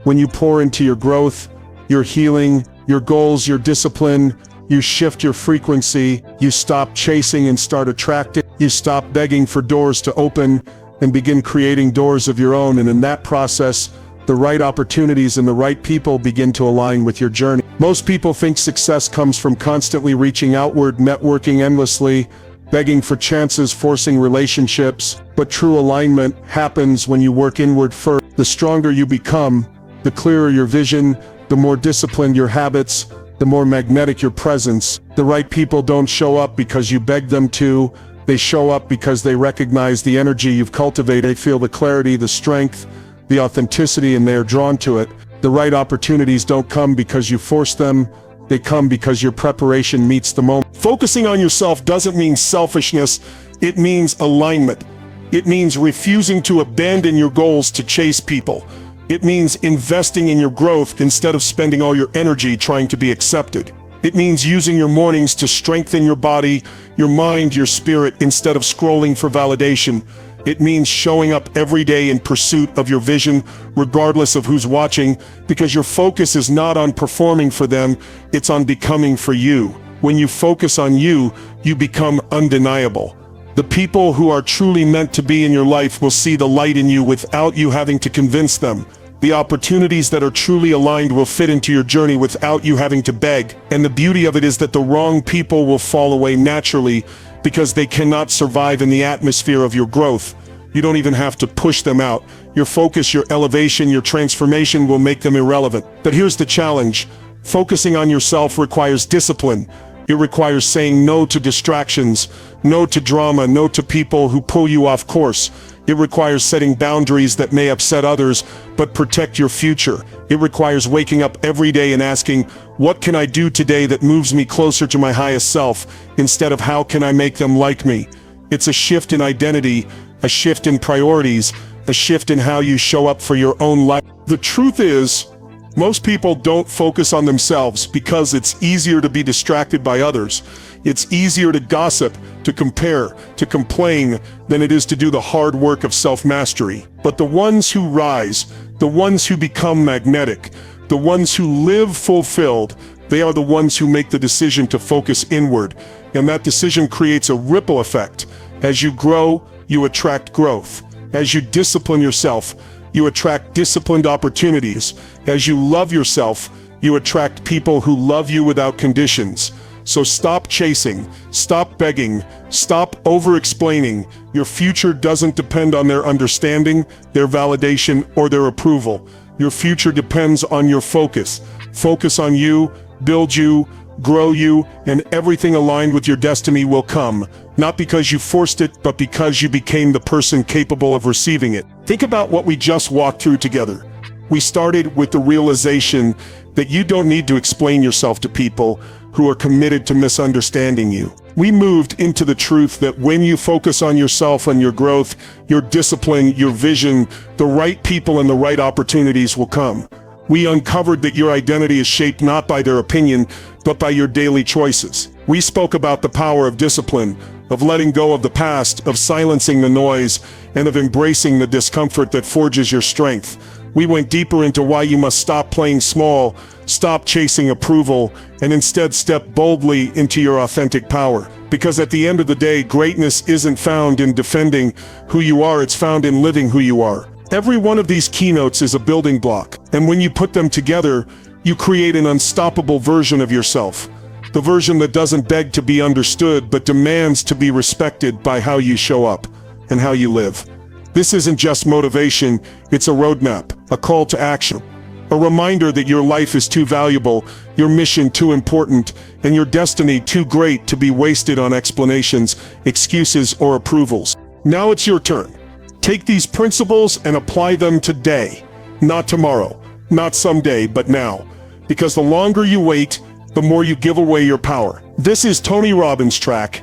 when you pour into your growth, your healing, your goals, your discipline, you shift your frequency, you stop chasing and start attracting, you stop begging for doors to open and begin creating doors of your own, and in that process, the right opportunities and the right people begin to align with your journey. Most people think success comes from constantly reaching outward, networking endlessly, begging for chances, forcing relationships, but true alignment happens when you work inward first. The stronger you become, the clearer your vision, the more disciplined your habits, the more magnetic your presence. The right people don't show up because you beg them to. They show up because they recognize the energy you've cultivated. They feel the clarity, the strength, the authenticity, and they are drawn to it. The right opportunities don't come because you force them. They come because your preparation meets the moment. Focusing on yourself doesn't mean selfishness. It means alignment. It means refusing to abandon your goals to chase people. It means investing in your growth instead of spending all your energy trying to be accepted. It means using your mornings to strengthen your body, your mind, your spirit, instead of scrolling for validation. It means showing up every day in pursuit of your vision, regardless of who's watching, because your focus is not on performing for them, it's on becoming for you. When you focus on you, you become undeniable. The people who are truly meant to be in your life will see the light in you without you having to convince them. The opportunities that are truly aligned will fit into your journey without you having to beg. And the beauty of it is that the wrong people will fall away naturally because they cannot survive in the atmosphere of your growth. You don't even have to push them out. Your focus, your elevation, your transformation will make them irrelevant. But here's the challenge. Focusing on yourself requires discipline. It requires saying no to distractions, no to drama, no to people who pull you off course. It requires setting boundaries that may upset others, but protect your future. It requires waking up every day and asking, what can I do today that moves me closer to my highest self, instead of how can I make them like me? It's a shift in identity, a shift in priorities, a shift in how you show up for your own life. The truth is, most people don't focus on themselves because it's easier to be distracted by others. It's easier to gossip, to compare, to complain than it is to do the hard work of self-mastery. But the ones who rise, the ones who become magnetic, the ones who live fulfilled, they are the ones who make the decision to focus inward. And that decision creates a ripple effect. As you grow, you attract growth. As you discipline yourself, you attract disciplined opportunities. As you love yourself, you attract people who love you without conditions. So stop chasing, stop begging, stop over-explaining. Your future doesn't depend on their understanding, their validation, or their approval. Your future depends on your focus. Focus on you, build you, grow you, and everything aligned with your destiny will come. Not because you forced it, but because you became the person capable of receiving it. Think about what we just walked through together. We started with the realization that you don't need to explain yourself to people who are committed to misunderstanding you. We moved into the truth that when you focus on yourself and your growth, your discipline, your vision, the right people and the right opportunities will come. We uncovered that your identity is shaped not by their opinion, but by your daily choices. We spoke about the power of discipline, of letting go of the past, of silencing the noise, and of embracing the discomfort that forges your strength. We went deeper into why you must stop playing small, stop chasing approval, and instead step boldly into your authentic power. Because at the end of the day, greatness isn't found in defending who you are, it's found in living who you are. Every one of these keynotes is a building block, and when you put them together, you create an unstoppable version of yourself. The version that doesn't beg to be understood, but demands to be respected by how you show up and how you live. This isn't just motivation, it's a roadmap, a call to action. A reminder that your life is too valuable, your mission too important, and your destiny too great to be wasted on explanations, excuses, or approvals. Now it's your turn. Take these principles and apply them today. Not tomorrow, not someday, but now. Because the longer you wait, the more you give away your power. This is Tony Robbins Track,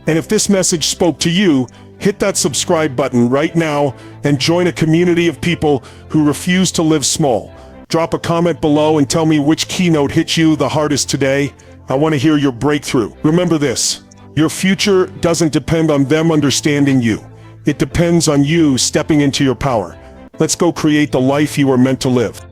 and if this message spoke to you, hit that subscribe button right now and join a community of people who refuse to live small. Drop a comment below and tell me which keynote hit you the hardest today. I want to hear your breakthrough. Remember this, your future doesn't depend on them understanding you. It depends on you stepping into your power. Let's go create the life you are meant to live.